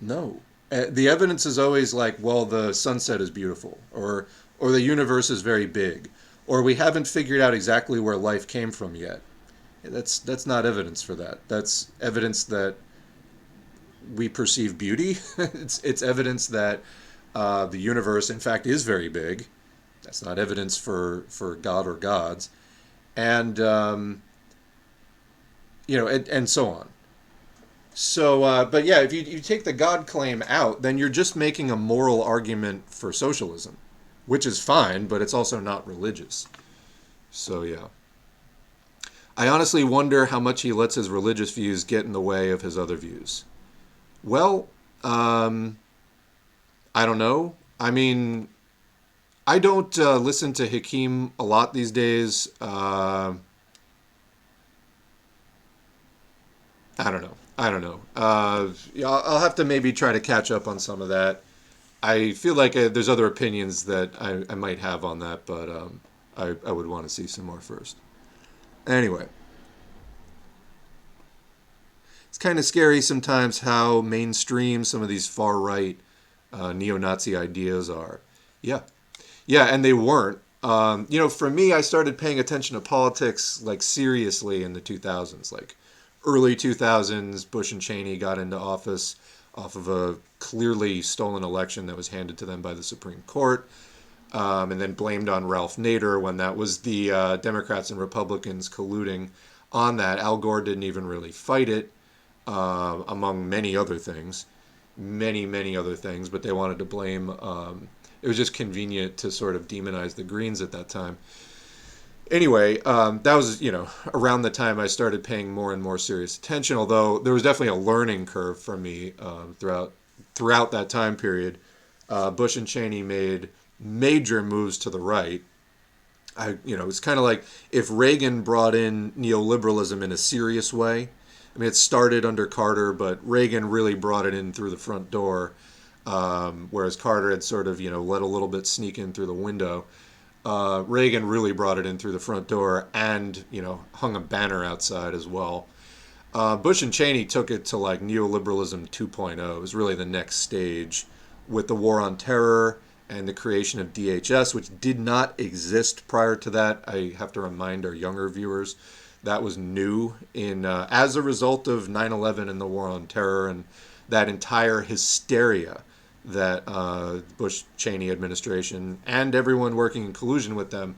No. The evidence is always like, well, the sunset is beautiful, or the universe is very big, or we haven't figured out exactly where life came from yet. That's not evidence for that. That's evidence that we perceive beauty. It's evidence that The universe, in fact, is very big. That's not evidence for God or gods. And, and so on. So, but yeah, if you take the God claim out, then you're just making a moral argument for socialism, which is fine, but it's also not religious. So, yeah. I honestly wonder how much he lets his religious views get in the way of his other views. Well, I don't know. I mean, I don't listen to Hakeem a lot these days. I don't know. I don't know. Yeah, I'll have to maybe try to catch up on some of that. I feel like there's other opinions that I might have on that, but I would want to see some more first. Anyway, it's kind of scary sometimes how mainstream some of these far right neo-Nazi ideas are. Yeah, yeah, and they weren't. For me, I started paying attention to politics like seriously in the 2000s, like early 2000s. Bush and Cheney got into office off of a clearly stolen election that was handed to them by the Supreme Court, and then blamed on Ralph Nader when that was the Democrats and Republicans colluding on that. Al Gore didn't even really fight it, among many other things, many other things, but they wanted to blame. It was just convenient to sort of demonize the Greens at that time. Anyway, that was, around the time I started paying more and more serious attention, although there was definitely a learning curve for me throughout that time period. Bush and Cheney made major moves to the right. It's kind of like if Reagan brought in neoliberalism in a serious way. I mean, it started under Carter, but Reagan really brought it in through the front door, whereas Carter had sort of, let a little bit sneak in through the window. Reagan really brought it in through the front door and, hung a banner outside as well. Bush and Cheney took it to like neoliberalism 2.0. It was really the next stage with the war on terror and the creation of DHS, which did not exist prior to that. I have to remind our younger viewers that was new as a result of 9/11 and the war on terror and that entire hysteria that Bush-Cheney administration and everyone working in collusion with them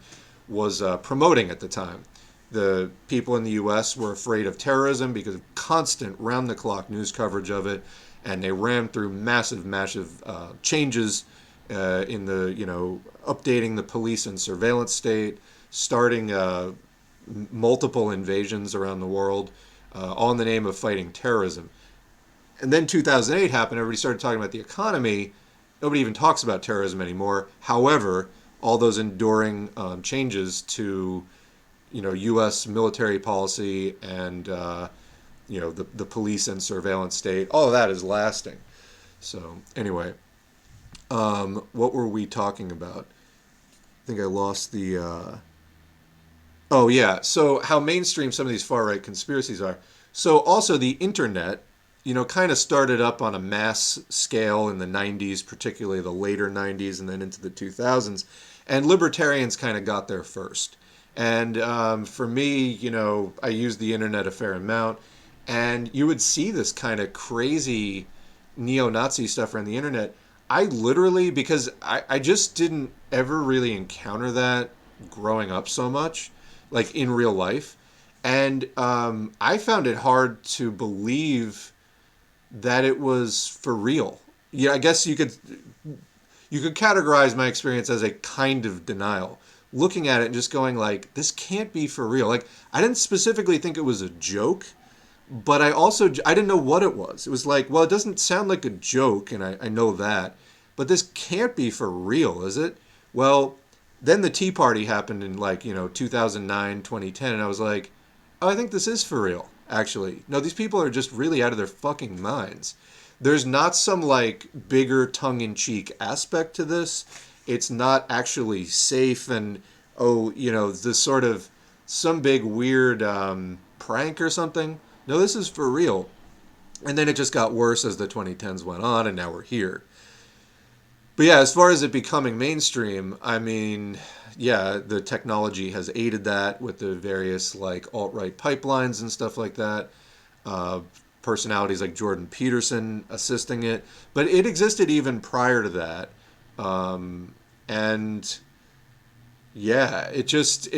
was promoting at the time. The people in the U.S. were afraid of terrorism because of constant round-the-clock news coverage of it, and they rammed through massive changes in the, updating the police and surveillance state, starting multiple invasions around the world, all in the name of fighting terrorism. And then 2008 happened. Everybody started talking about the economy. Nobody even talks about terrorism anymore. However, all those enduring changes to, U.S. military policy and, the police and surveillance state, all of that is lasting. So anyway, what were we talking about? I think I lost the... Oh, yeah. So how mainstream some of these far-right conspiracies are. So also the internet, kind of started up on a mass scale in the 90s, particularly the later 90s and then into the 2000s. And libertarians kind of got there first. And for me, I used the internet a fair amount. And you would see this kind of crazy neo-Nazi stuff around the internet. I literally, because I just didn't ever really encounter that growing up so much, like in real life. And I found it hard to believe that it was for real. Yeah, I guess you could categorize my experience as a kind of denial. Looking at it and just going like, this can't be for real. Like, I didn't specifically think it was a joke, but I didn't know what it was. It was like, well, it doesn't sound like a joke, and I know that, but this can't be for real, is it? Well, then the Tea Party happened in 2009, 2010, and I was like, oh, I think this is for real, actually. No, these people are just really out of their fucking minds. There's not some bigger tongue-in-cheek aspect to this. It's not actually safe and, this sort of some big weird prank or something. No, this is for real. And then it just got worse as the 2010s went on, and now we're here. But yeah, as far as it becoming mainstream, I mean, yeah, the technology has aided that with the various alt-right pipelines and stuff like that. Personalities like Jordan Peterson assisting it. But it existed even prior to that. And yeah, it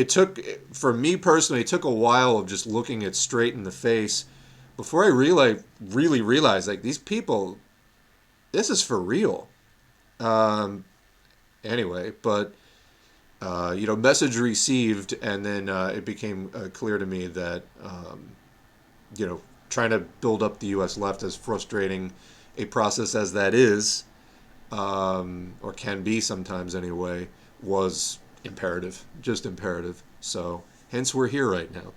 took, for me personally, it took a while of just looking it straight in the face before I really realized, like, these people, this is for real. Um, anyway, but message received, and then it became clear to me that trying to build up the U.S. left, as frustrating a process as that is, or can be sometimes anyway, was imperative, just imperative. So, hence we're here right now.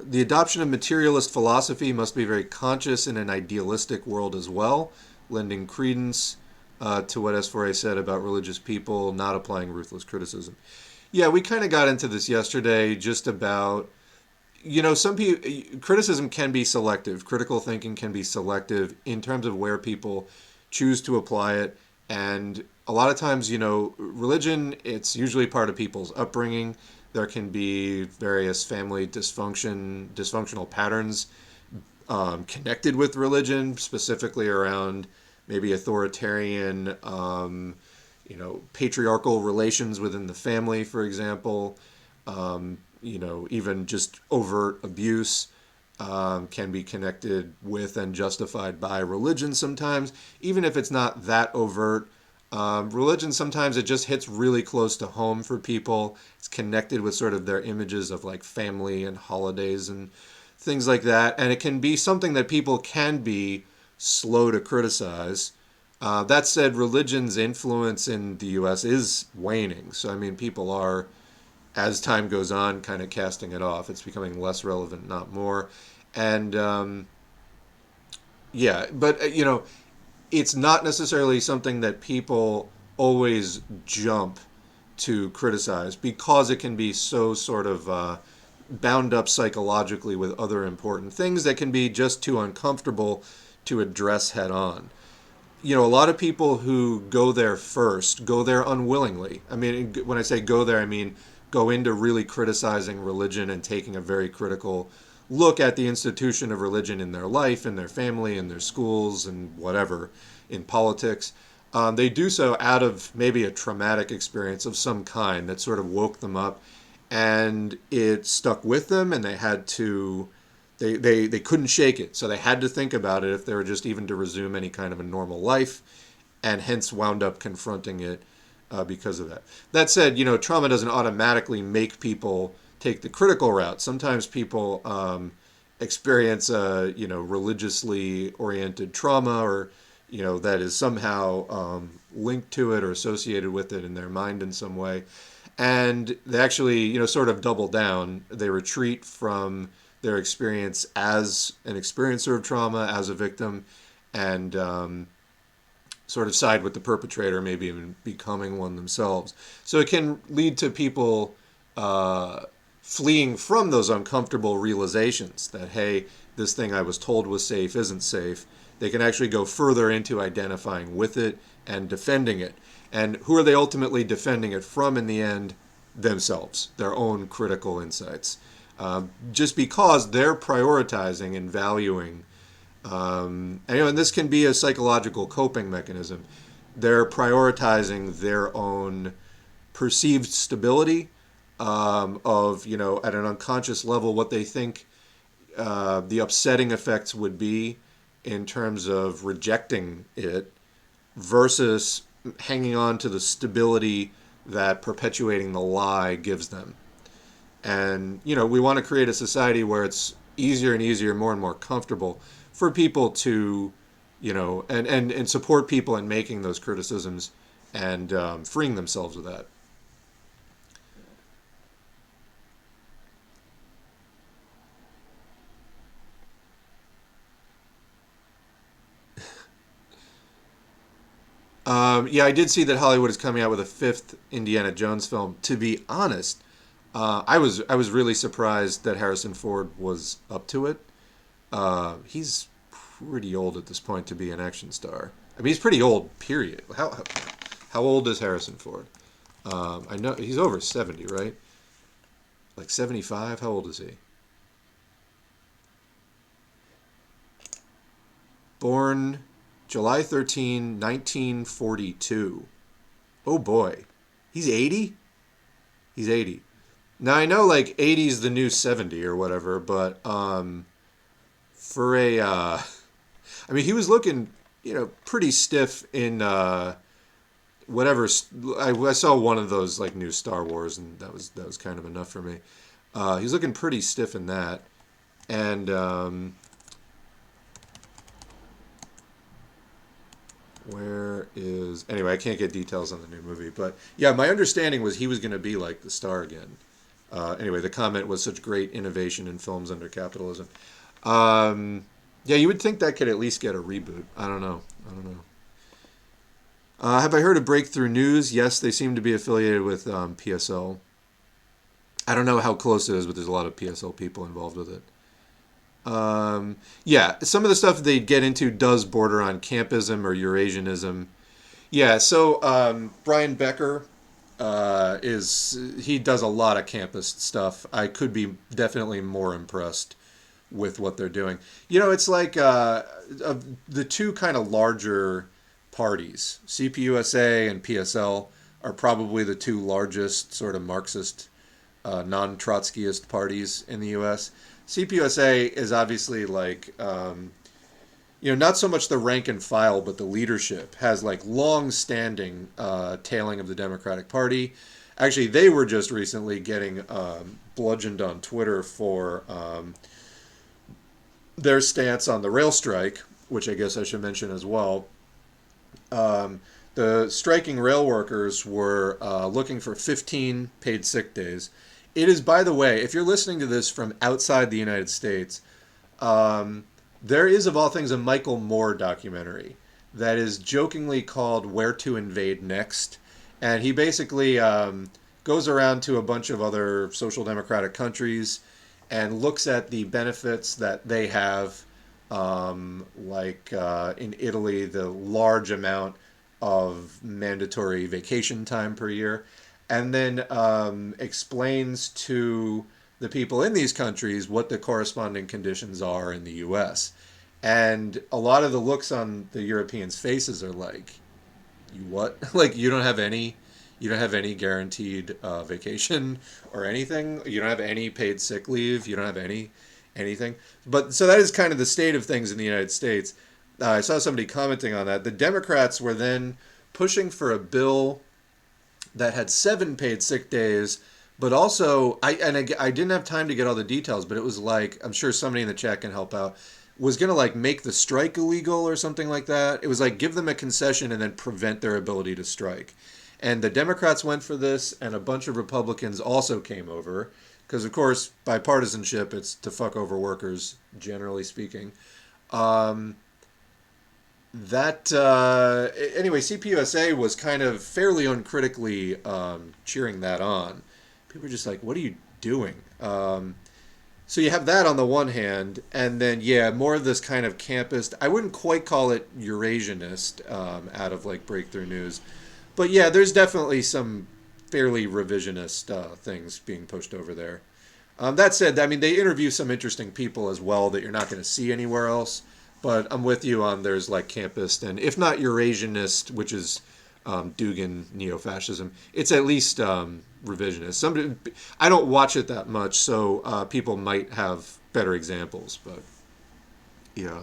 The adoption of materialist philosophy must be very conscious in an idealistic world as well, lending credence to what S4A said about religious people not applying ruthless criticism. Yeah, we kind of got into this yesterday, just about, some people, criticism can be selective. Critical thinking can be selective in terms of where people choose to apply it. And a lot of times, religion, it's usually part of people's upbringing. There can be various family dysfunctional patterns connected with religion, specifically around maybe authoritarian, patriarchal relations within the family, for example. Even just overt abuse can be connected with and justified by religion sometimes, even if it's not that overt. Religion, sometimes it just hits really close to home for people. It's connected with sort of their images of like family and holidays and things like that. And it can be something that people can be slow to criticize. That said, religion's influence in the U.S. is waning. So, I mean, people are, as time goes on, kind of casting it off. It's becoming less relevant, not more. And yeah, but it's not necessarily something that people always jump to criticize, because it can be so sort of bound up psychologically with other important things that can be just too uncomfortable to address head on. A lot of people who go there first go there unwillingly. I mean, when I say go there, I mean go into really criticizing religion and taking a very critical look at the institution of religion in their life, in their family, in their schools, and whatever, in politics. They do so out of maybe a traumatic experience of some kind that sort of woke them up, and it stuck with them, and they couldn't shake it. So they had to think about it if they were just even to resume any kind of a normal life, and hence wound up confronting it because of that. That said, trauma doesn't automatically make people take the critical route. Sometimes people experience religiously oriented trauma, or that is somehow linked to it or associated with it in their mind in some way, and they actually sort of double down. They retreat from their experience as an experiencer of trauma, as a victim, and sort of side with the perpetrator, maybe even becoming one themselves. So it can lead to people fleeing from those uncomfortable realizations that, hey, this thing I was told was safe isn't safe. They can actually go further into identifying with it and defending it. And who are they ultimately defending it from in the end? Themselves, their own critical insights. Just because they're prioritizing and valuing, and this can be a psychological coping mechanism. They're prioritizing their own perceived stability, of, at an unconscious level, what they think the upsetting effects would be in terms of rejecting it, versus hanging on to the stability that perpetuating the lie gives them. And, we want to create a society where it's easier and easier, more and more comfortable for people to, and support people in making those criticisms and freeing themselves of that. Yeah, I did see that Hollywood is coming out with a fifth Indiana Jones film. To be honest, I was really surprised that Harrison Ford was up to it. He's pretty old at this point to be an action star. I mean, he's pretty old. Period. How old is Harrison Ford? I know he's over 70, right? Like 75. How old is he? Born July 13, 1942. Oh boy. He's 80? He's 80. Now I know like 80 is the new 70 or whatever, but for a I mean he was looking, pretty stiff in whatever. I saw one of those like new Star Wars, and that was kind of enough for me. He's looking pretty stiff in that, and where is anyway? I can't get details on the new movie, but yeah, my understanding was he was going to be like the star again. Anyway, the comment was such great innovation in films under capitalism. Um, yeah, you would think that could at least get a reboot. I don't know. I don't know. Have I heard of Breakthrough News? Yes, they seem to be affiliated with PSL. I don't know how close it is, but there's a lot of PSL people involved with it. Yeah, some of the stuff they get into does border on campism or Eurasianism. Yeah, so Brian Becker he does a lot of campus stuff. I could be definitely more impressed with what they're doing. It's like of the two kind of larger parties, CPUSA and PSL, are probably the two largest sort of Marxist, non-Trotskyist parties in the U.S. CPUSA is obviously like, not so much the rank and file, but the leadership has like long-standing tailing of the Democratic Party. Actually, they were just recently getting bludgeoned on Twitter for their stance on the rail strike, which I guess I should mention as well. The striking rail workers were looking for 15 paid sick days. It is, by the way, if you're listening to this from outside the United States, there is, of all things, a Michael Moore documentary that is jokingly called Where to Invade Next. And he basically goes around to a bunch of other social democratic countries and looks at the benefits that they have, like in Italy, the large amount of mandatory vacation time per year, and then explains to the people in these countries what the corresponding conditions are in the U.S. And a lot of the looks on the Europeans' faces are like, "You what? Like you don't have any guaranteed vacation or anything. You don't have any paid sick leave. You don't have anything." But so that is kind of the state of things in the United States. I saw somebody commenting on that. The Democrats were then pushing for a bill that had 7 paid sick days, but also I didn't have time to get all the details, but it was like, I'm sure somebody in the chat can help out, was going to like make the strike illegal or something like that. It was like give them a concession and then prevent their ability to strike. And the Democrats went for this, and a bunch of Republicans also came over, because of course bipartisanship, it's to fuck over workers, generally speaking. Um, that Anyway, CPUSA was kind of fairly uncritically cheering that on. People were just like, "What are you doing?" So you have that on the one hand, and then yeah, more of this kind of campus. I wouldn't quite call it Eurasianist out of like Breakthrough News, but yeah, there's definitely some fairly revisionist things being pushed over there. That said, I mean, they interview some interesting people as well that you're not going to see anywhere else. But I'm with you on there's like campist and if not Eurasianist, which is Dugan neo-fascism, it's at least revisionist. I don't watch it that much, so people might have better examples. But yeah.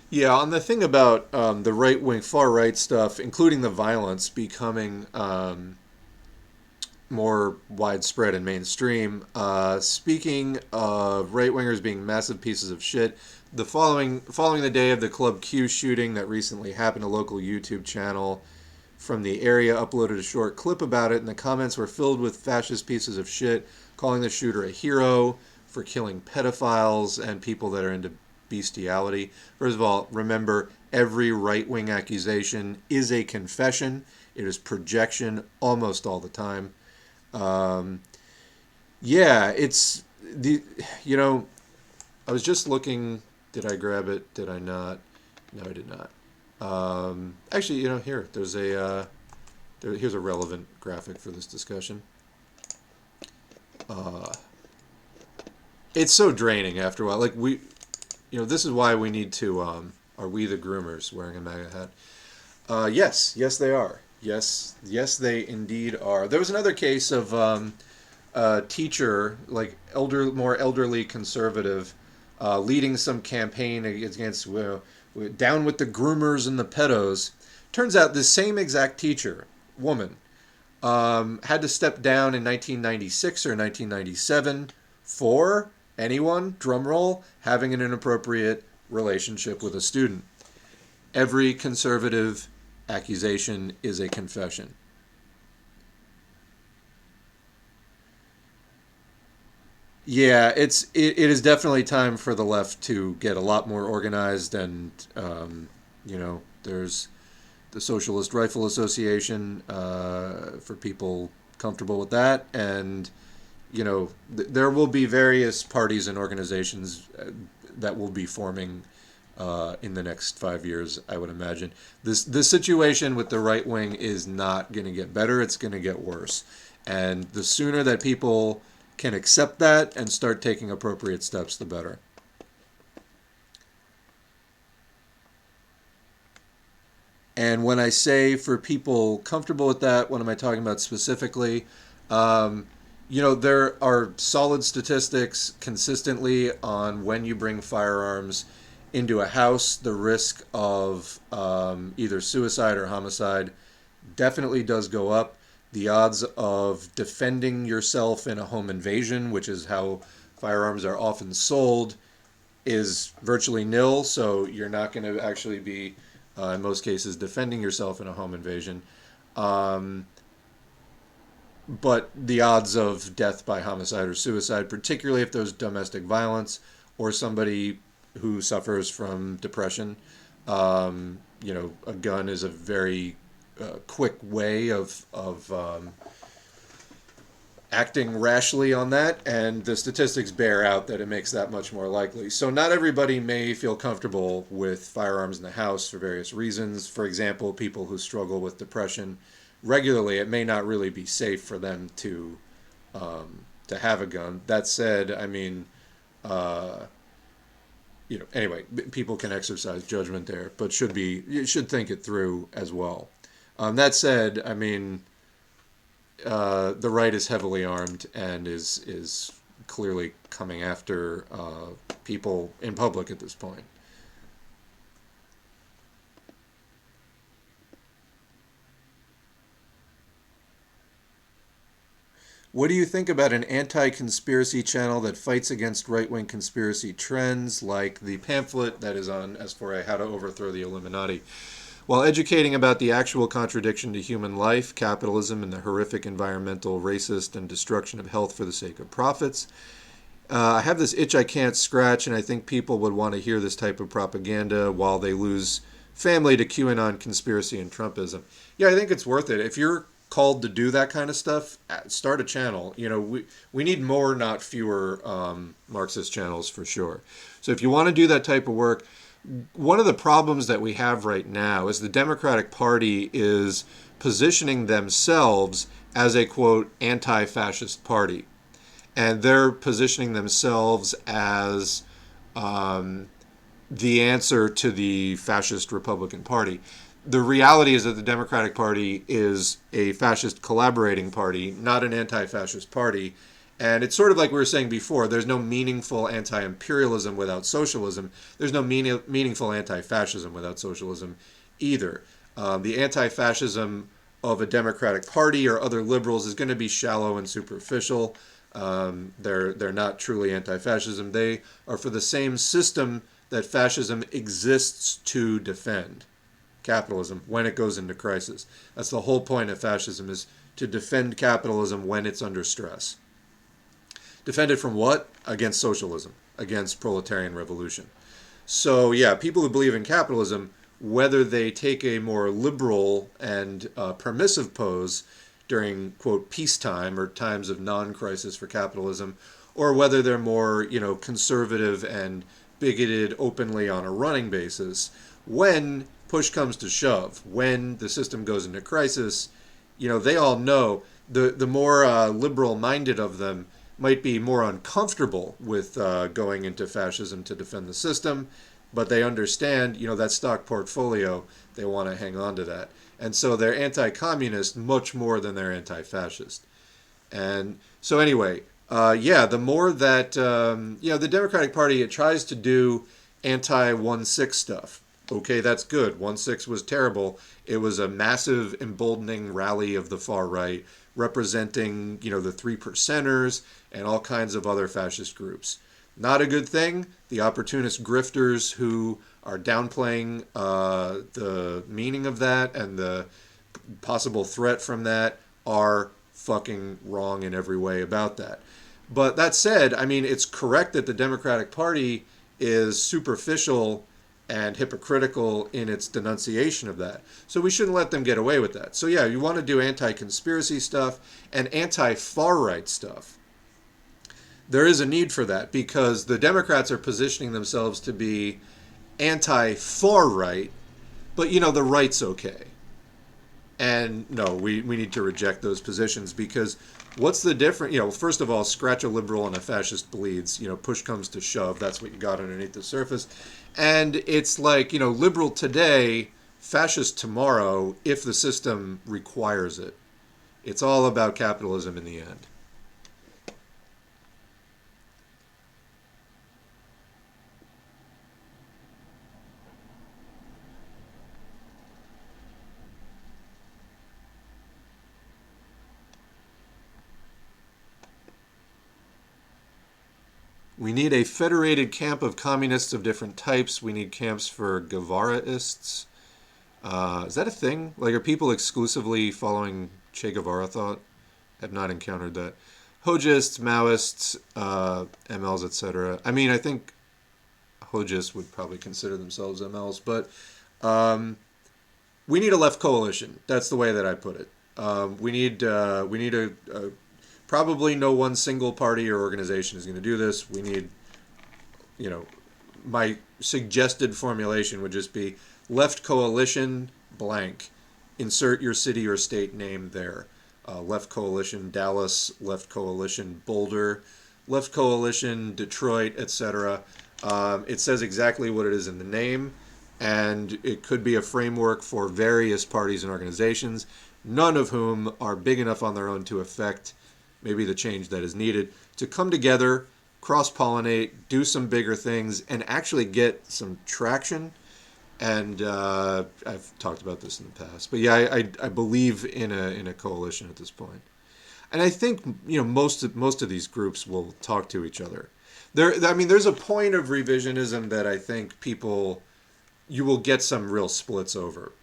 Yeah, on the thing about the right wing, far right stuff, including the violence becoming more widespread and mainstream. Speaking of right wingers being massive pieces of shit, the following the day of the Club Q shooting that recently happened, a local YouTube channel from the area uploaded a short clip about it, and the comments were filled with fascist pieces of shit, calling the shooter a hero for killing pedophiles and people that are into bestiality. First of all, remember, every right-wing accusation is a confession. It is projection almost all the time. Um, yeah, it's the you know I was just looking. Did I grab it? Did I not? No, I did not. Actually, here there's here's a relevant graphic for this discussion. It's so draining after a while. Like this is why we need to. Are we the groomers wearing a MAGA hat? Yes, they are. Yes, they indeed are. There was another case of a teacher, like more elderly conservative, leading some campaign against down with the groomers and the pedos. Turns out this same exact teacher, woman, had to step down in 1996 or 1997 for anyone, drumroll, having an inappropriate relationship with a student. Every conservative accusation is a confession. Yeah, it is definitely time for the left to get a lot more organized, and there's the Socialist Rifle Association for people comfortable with that, and there will be various parties and organizations that will be forming in the next 5 years, I would imagine. This situation with the right wing is not going to get better; it's going to get worse. And the sooner that people can accept that and start taking appropriate steps, the better. And when I say for people comfortable with that, what am I talking about specifically? There are solid statistics consistently on when you bring firearms into a house, the risk of either suicide or homicide definitely does go up. The odds of defending yourself in a home invasion, which is how firearms are often sold, is virtually nil. So you're not going to actually be, in most cases, defending yourself in a home invasion. But the odds of death by homicide or suicide, particularly if there's domestic violence or somebody who suffers from depression, a gun is a very quick way of acting rashly on that, and the statistics bear out that it makes that much more likely. So not everybody may feel comfortable with firearms in the house for various reasons. For example, people who struggle with depression regularly, it may not really be safe for them to have a gun. That said, I mean, anyway, people can exercise judgment there, but you should think it through as well. That said, I mean, the right is heavily armed and is clearly coming after people in public at this point. What do you think about an anti-conspiracy channel that fights against right-wing conspiracy trends, like the pamphlet that is on S4A, How to Overthrow the Illuminati, while educating about the actual contradiction to human life, capitalism, and the horrific environmental, racist, and destruction of health for the sake of profits? I have this itch I can't scratch, and I think people would want to hear this type of propaganda while they lose family to QAnon conspiracy and Trumpism. Yeah, I think it's worth it. If you're called to do that kind of stuff, start a channel. We need more, not fewer Marxist channels for sure. So if you want to do that type of work, one of the problems that we have right now is the Democratic Party is positioning themselves as a, quote, anti-fascist party. And they're positioning themselves as the answer to the fascist Republican Party. The reality is that the Democratic Party is a fascist collaborating party, not an anti-fascist party. And it's sort of like we were saying before, there's no meaningful anti-imperialism without socialism. There's no meaningful anti-fascism without socialism either. The anti-fascism of a Democratic Party or other liberals is going to be shallow and superficial. They're not truly anti-fascism. They are for the same system that fascism exists to defend. Capitalism, when it goes into crisis. That's the whole point of fascism, is to defend capitalism when it's under stress. Defend it from what? Against socialism, against proletarian revolution. So yeah, people who believe in capitalism, whether they take a more liberal and permissive pose during, quote, peacetime or times of non-crisis for capitalism, or whether they're more, conservative and bigoted openly on a running basis, when push comes to shove, when the system goes into crisis, they all know the more liberal-minded of them might be more uncomfortable with going into fascism to defend the system, but they understand, that stock portfolio, they want to hang on to that. And so they're anti-communist much more than they're anti-fascist. And so anyway, the more that, the Democratic Party, it tries to do anti-1/6 stuff. Okay, that's good. 1/6 was terrible. It was a massive emboldening rally of the far right, representing, the 3%ers and all kinds of other fascist groups. Not a good thing. The opportunist grifters who are downplaying the meaning of that and the possible threat from that are fucking wrong in every way about that. But that said, I mean, it's correct that the Democratic Party is superficial and hypocritical in its denunciation of that. So we shouldn't let them get away with that. So yeah, you want to do anti-conspiracy stuff and anti-far right stuff. There is a need for that because the Democrats are positioning themselves to be anti-far right, but the right's okay. And no, we need to reject those positions because what's the difference? First of all, scratch a liberal and a fascist bleeds. Push comes to shove. That's what you got underneath the surface. And it's like, liberal today, fascist tomorrow, if the system requires it. It's all about capitalism in the end. We need a federated camp of communists of different types. We need camps for Guevaraists. Is that a thing? Like, are people exclusively following Che Guevara thought? I've not encountered that. Hojists, Maoists, MLs, etc. I mean, I think Hojists would probably consider themselves MLs, but we need a left coalition. That's the way that I put it. We need a probably no one single party or organization is going to do this. We need, my suggested formulation would just be left coalition blank. Insert your city or state name there. Left coalition Dallas, left coalition Boulder, left coalition Detroit, etc. It says exactly what it is in the name, and it could be a framework for various parties and organizations, none of whom are big enough on their own to affect maybe the change that is needed, to come together, cross-pollinate, do some bigger things, and actually get some traction. And I've talked about this in the past. But yeah, I believe in a coalition at this point. And I think, most of these groups will talk to each other. There's a point of revisionism that I think you will get some real splits over.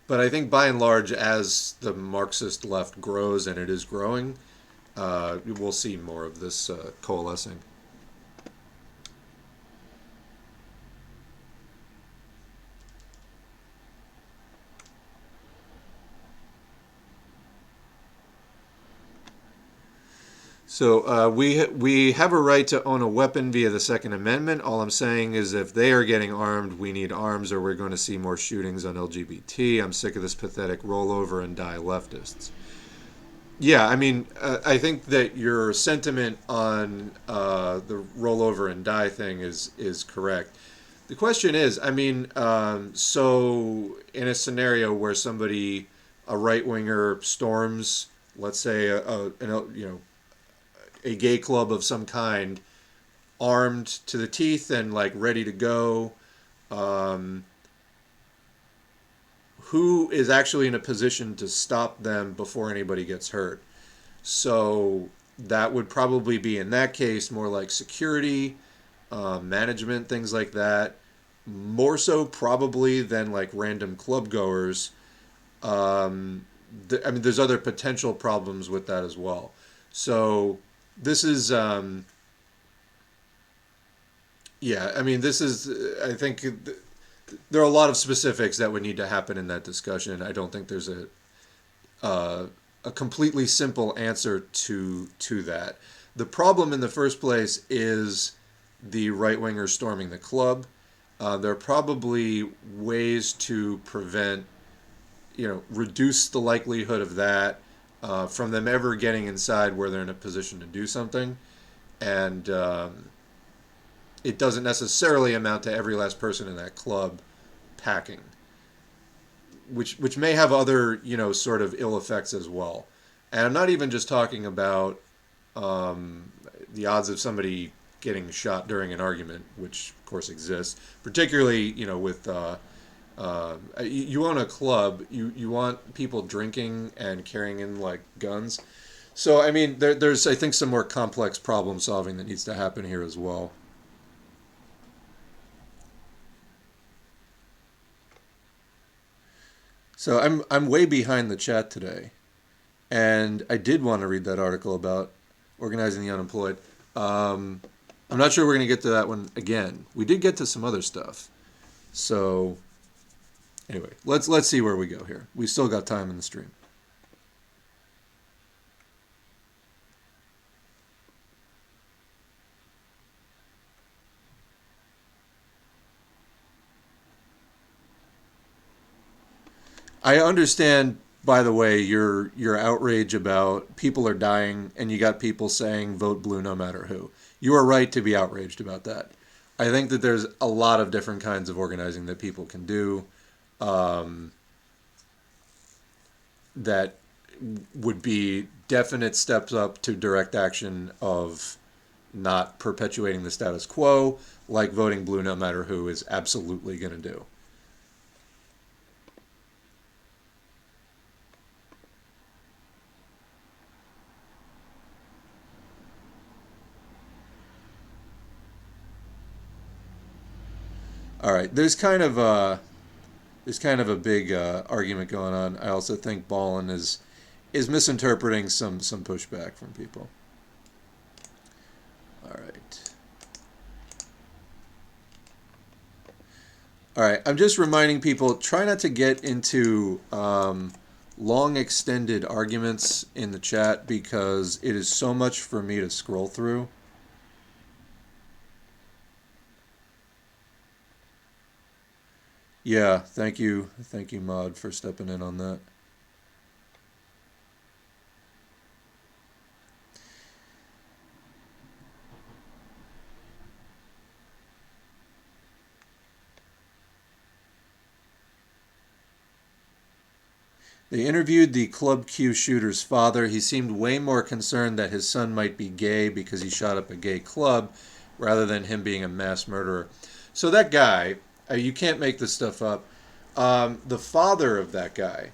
But I think by and large, as the Marxist left grows, and it is growing, we'll see more of this coalescing. So we have a right to own a weapon via the Second Amendment. All I'm saying is if they are getting armed, we need arms or we're going to see more shootings on LGBT. I'm sick of this pathetic rollover and die leftists. Yeah, I think that your sentiment on the rollover and die thing is correct. The question is, so in a scenario where a right-winger storms, let's say, a gay club of some kind, armed to the teeth and ready to go, who is actually in a position to stop them before anybody gets hurt? So that would probably be, in that case, more like security, management, things like that. More so probably than random club goers. There's other potential problems with that as well. So this is, I think there are a lot of specifics that would need to happen in that discussion. I don't think there's a completely simple answer to that. The problem in the first place is the right-wingers storming the club. There are probably ways to prevent, reduce the likelihood of that from them ever getting inside where they're in a position to do something. And it doesn't necessarily amount to every last person in that club packing, which may have other, sort of ill effects as well. And I'm not even just talking about the odds of somebody getting shot during an argument, which of course exists, particularly, with you own a club, you want people drinking and carrying in like guns. So I mean, there's I think some more complex problem solving that needs to happen here as well. So I'm way behind the chat today, and I did want to read that article about organizing the unemployed. Um, I'm not sure we're going to get to that one again. We did get to some other stuff. So anyway, let's see where we go here. We still got time in the stream. I understand, by the way, your outrage about people are dying, and you got people saying vote blue no matter who. You are right to be outraged about that. I think that there's a lot of different kinds of organizing that people can do um, that would be definite steps up to direct action of not perpetuating the status quo, like voting blue no matter who is absolutely going to do. All right, there's kind of a big argument going on. I also think Ballin is misinterpreting some pushback from people. All right. All right. I'm just reminding people, try not to get into long extended arguments in the chat because it is so much for me to scroll through. Yeah, thank you, Mod, for stepping in on that. They interviewed the Club Q shooter's father. He seemed way more concerned that his son might be gay because he shot up a gay club rather than him being a mass murderer. So that guy, you can't make this stuff up. The father of that guy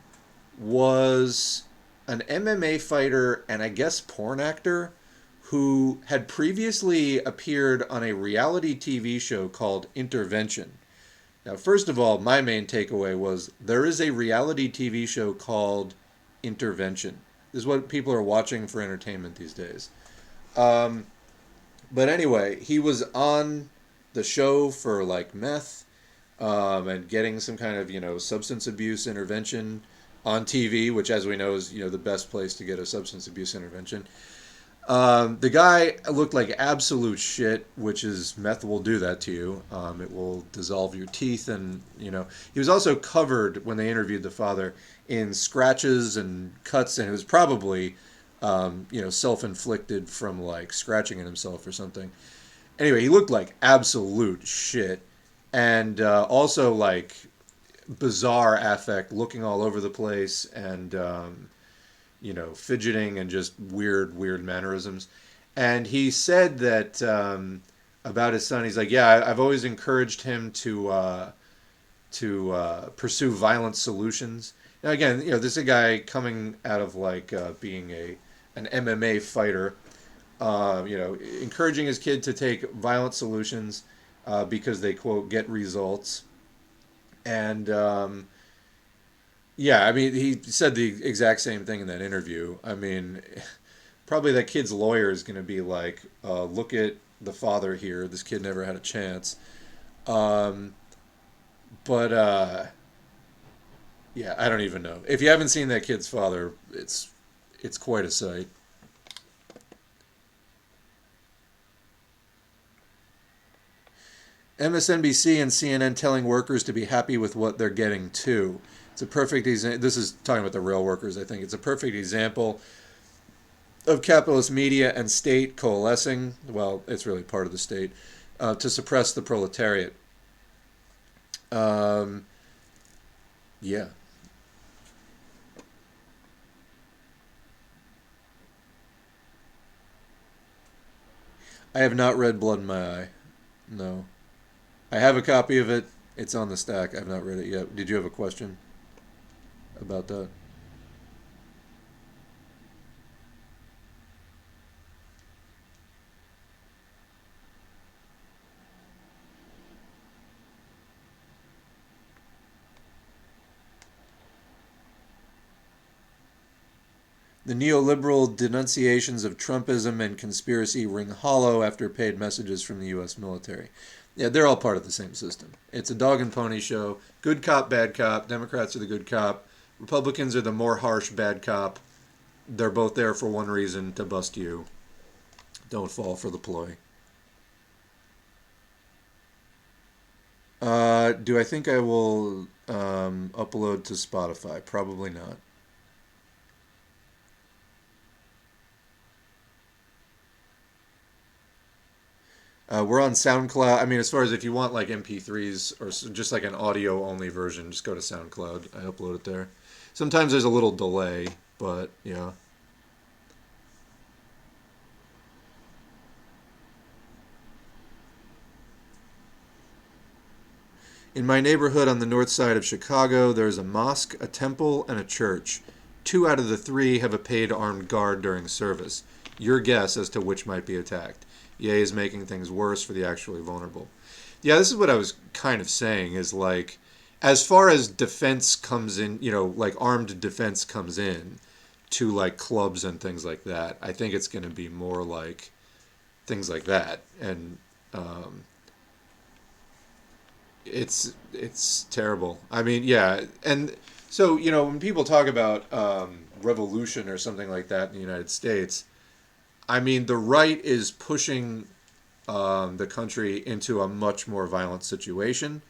was an MMA fighter and I guess porn actor who had previously appeared on a reality TV show called Intervention. Now, first of all, my main takeaway was there is a reality TV show called Intervention. This is what people are watching for entertainment these days. Um, but anyway, he was on the show for like meth and getting some kind of substance abuse intervention on TV, which, as we know, is the best place to get a substance abuse intervention. The guy looked like absolute shit, which is meth will do that to you. It will dissolve your teeth, and he was also covered when they interviewed the father in scratches and cuts, and it was probably self-inflicted from like scratching at himself or something. Anyway, he looked like absolute shit, and also like bizarre affect, looking all over the place, and fidgeting and just weird mannerisms. And he said that about his son, he's like, yeah, I've always encouraged him to pursue violent solutions. Now again, this is a guy coming out of like being an MMA fighter, encouraging his kid to take violent solutions because they quote get results. And yeah, I mean, he said the exact same thing in that interview. I mean, probably that kid's lawyer is going to be like, look at the father here. This kid never had a chance. Um, but yeah, I don't even know. If you haven't seen that kid's father, it's quite a sight. MSNBC and CNN telling workers to be happy with what they're getting too. It's a perfect example. This is talking about the rail workers, I think. It's a perfect example of capitalist media and state coalescing. Well, it's really part of the state to suppress the proletariat. Yeah. I have not read Blood in My Eye. No. I have a copy of it. It's on the stack. I've not read it yet. Did you have a question about that? The neoliberal denunciations of Trumpism and conspiracy ring hollow after paid messages from the U.S. military. Yeah, they're all part of the same system. It's a dog and pony show. Good cop, bad cop. Democrats are the good cop. Republicans are the more harsh bad cop. They're both there for one reason, to bust you. Don't fall for the ploy. Do I think I will upload to Spotify? Probably not. We're on SoundCloud. I mean, as far as if you want like MP3s or just like an audio only version, just go to SoundCloud. I upload it there. Sometimes there's a little delay, but yeah. In my neighborhood on the north side of Chicago, there's a mosque, a temple, and a church. 2 out of the 3 have a paid armed guard during service. Your guess as to which might be attacked. EA is making things worse for the actually vulnerable. Yeah, this is what I was kind of saying is like, as far as defense comes in, like armed defense comes in to like clubs and things like that, I think it's going to be more like things like that. And it's terrible. I mean, yeah. And so, when people talk about revolution or something like that in the United States, I mean, the right is pushing the country into a much more violent situation.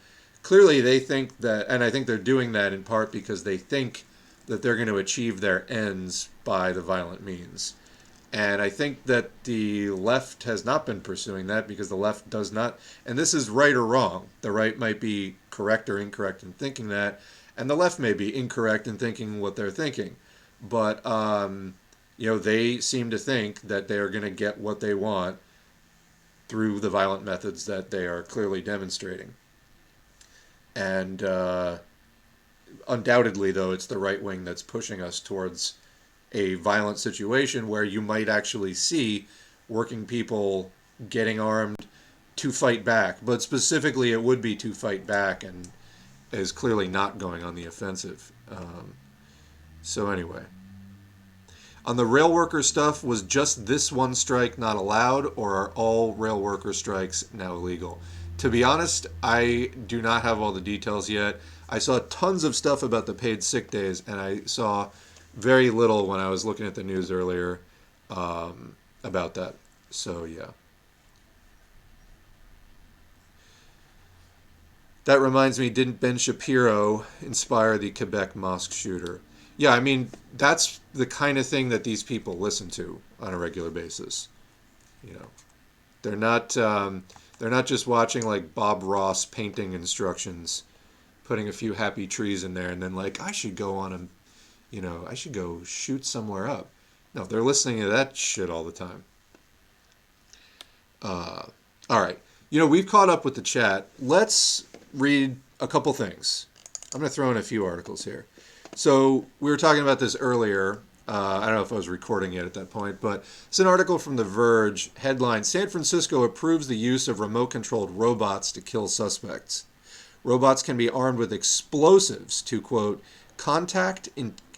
Clearly, they think that, and I think they're doing that in part because they think that they're going to achieve their ends by the violent means. And I think that the left has not been pursuing that because the left does not, and this is right or wrong. The right might be correct or incorrect in thinking that, and the left may be incorrect in thinking what they're thinking. But they seem to think that they are going to get what they want through the violent methods that they are clearly demonstrating. And undoubtedly, though, it's the right wing that's pushing us towards a violent situation where you might actually see working people getting armed to fight back. But specifically, it would be to fight back and is clearly not going on the offensive. So anyway. On the rail worker stuff, was just this one strike not allowed, or are all rail worker strikes now illegal? To be honest, I do not have all the details yet. I saw tons of stuff about the paid sick days, and I saw very little when I was looking at the news earlier about that. So, yeah. That reminds me, didn't Ben Shapiro inspire the Quebec mosque shooter? Yeah, I mean, that's the kind of thing that these people listen to on a regular basis. They're not just watching like Bob Ross painting instructions, putting a few happy trees in there, and then like I should go on I should go shoot somewhere up. No, they're listening to that shit all the time. All right, we've caught up with the chat. Let's read a couple things. I'm going to throw in a few articles here. So we were talking about this earlier. I don't know if I was recording it at that point, but it's an article from The Verge. Headline, San Francisco approves the use of remote-controlled robots to kill suspects. Robots can be armed with explosives to, quote, contact,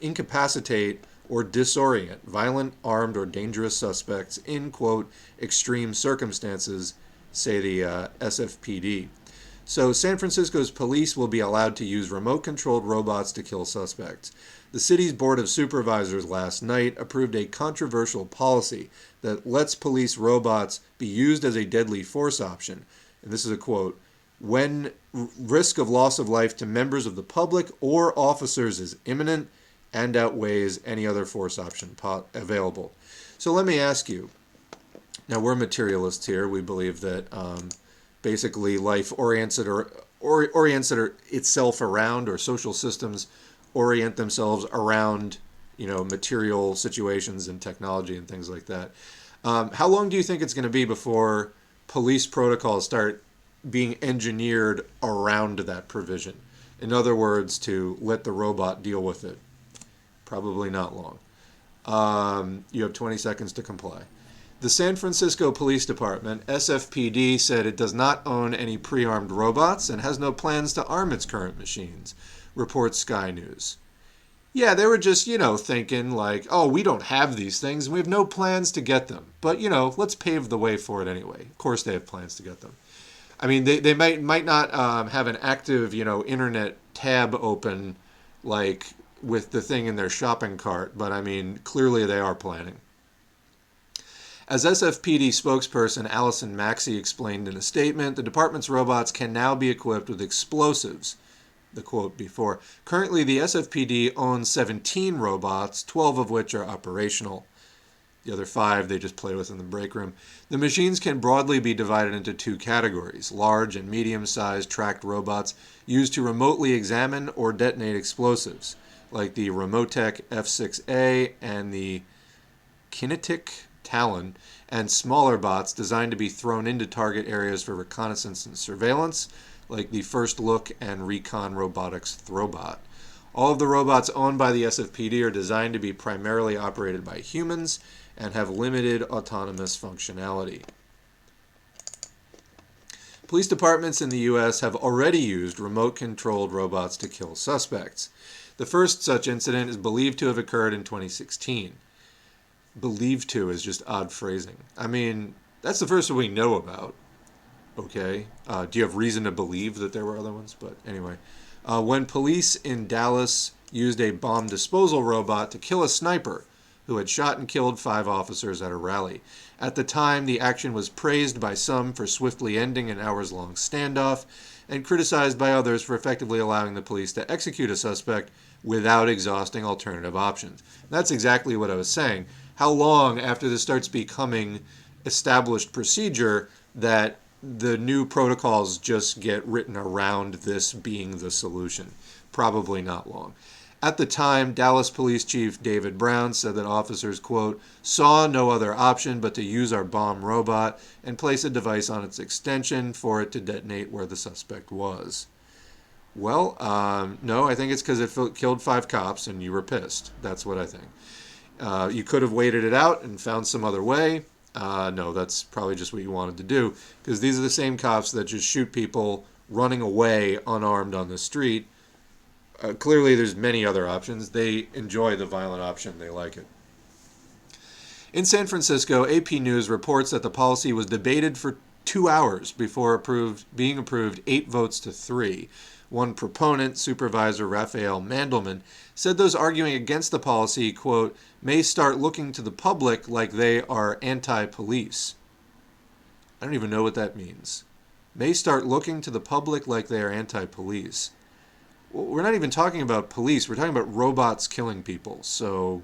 incapacitate, or disorient violent, armed, or dangerous suspects in, quote, extreme circumstances, say the SFPD. So San Francisco's police will be allowed to use remote-controlled robots to kill suspects. The city's Board of Supervisors last night approved a controversial policy that lets police robots be used as a deadly force option. And this is a quote, when risk of loss of life to members of the public or officers is imminent and outweighs any other force option available. So let me ask you, now we're materialists here. We believe that basically life orients itself around, or social systems orient themselves around, material situations and technology and things like that. How long do you think it's going to be before police protocols start being engineered around that provision? In other words, to let the robot deal with it. Probably not long. You have 20 seconds to comply. The San Francisco Police Department, SFPD, said it does not own any pre-armed robots and has no plans to arm its current machines, reports Sky News. Yeah, they were just, thinking like, oh, we don't have these things and we have no plans to get them. But, let's pave the way for it anyway. Of course they have plans to get them. I mean, they might not have an active, internet tab open, like with the thing in their shopping cart, but I mean, clearly they are planning. As SFPD spokesperson Allison Maxey explained in a statement, the department's robots can now be equipped with explosives. The quote before. Currently, the SFPD owns 17 robots, 12 of which are operational. The other 5 they just play with in the break room. The machines can broadly be divided into 2 categories: large and medium-sized tracked robots used to remotely examine or detonate explosives, like the Remotech F6A and the Kinetic Talon, and smaller bots designed to be thrown into target areas for reconnaissance and surveillance, like the First Look and Recon Robotics Throwbot. All of the robots owned by the SFPD are designed to be primarily operated by humans and have limited autonomous functionality. Police departments in the U.S. have already used remote-controlled robots to kill suspects. The first such incident is believed to have occurred in 2016. Believed to is just odd phrasing. I mean, that's the first one we know about. Okay. Do you have reason to believe that there were other ones? But anyway. When police in Dallas used a bomb disposal robot to kill a sniper who had shot and killed 5 officers at a rally. At the time, the action was praised by some for swiftly ending an hours-long standoff and criticized by others for effectively allowing the police to execute a suspect without exhausting alternative options. That's exactly what I was saying. How long after this starts becoming established procedure that the new protocols just get written around this being the solution? Probably not long. At the time, Dallas Police Chief David Brown said that officers, quote, saw no other option but to use our bomb robot and place a device on its extension for it to detonate where the suspect was. Well, no, I think it's because it killed 5 cops and you were pissed. That's what I think. You could have waited it out and found some other way. No, that's probably just what you wanted to do, because these are the same cops that just shoot people running away unarmed on the street. Clearly, there's many other options. They enjoy the violent option. They like it. In San Francisco, AP News reports that the policy was debated for 2 hours before being approved 8 votes to 3. One proponent, Supervisor Raphael Mandelman, said those arguing against the policy, quote, may start looking to the public like they are anti-police. I don't even know what that means. May start looking to the public like they are anti-police. Well, we're not even talking about police. We're talking about robots killing people. So,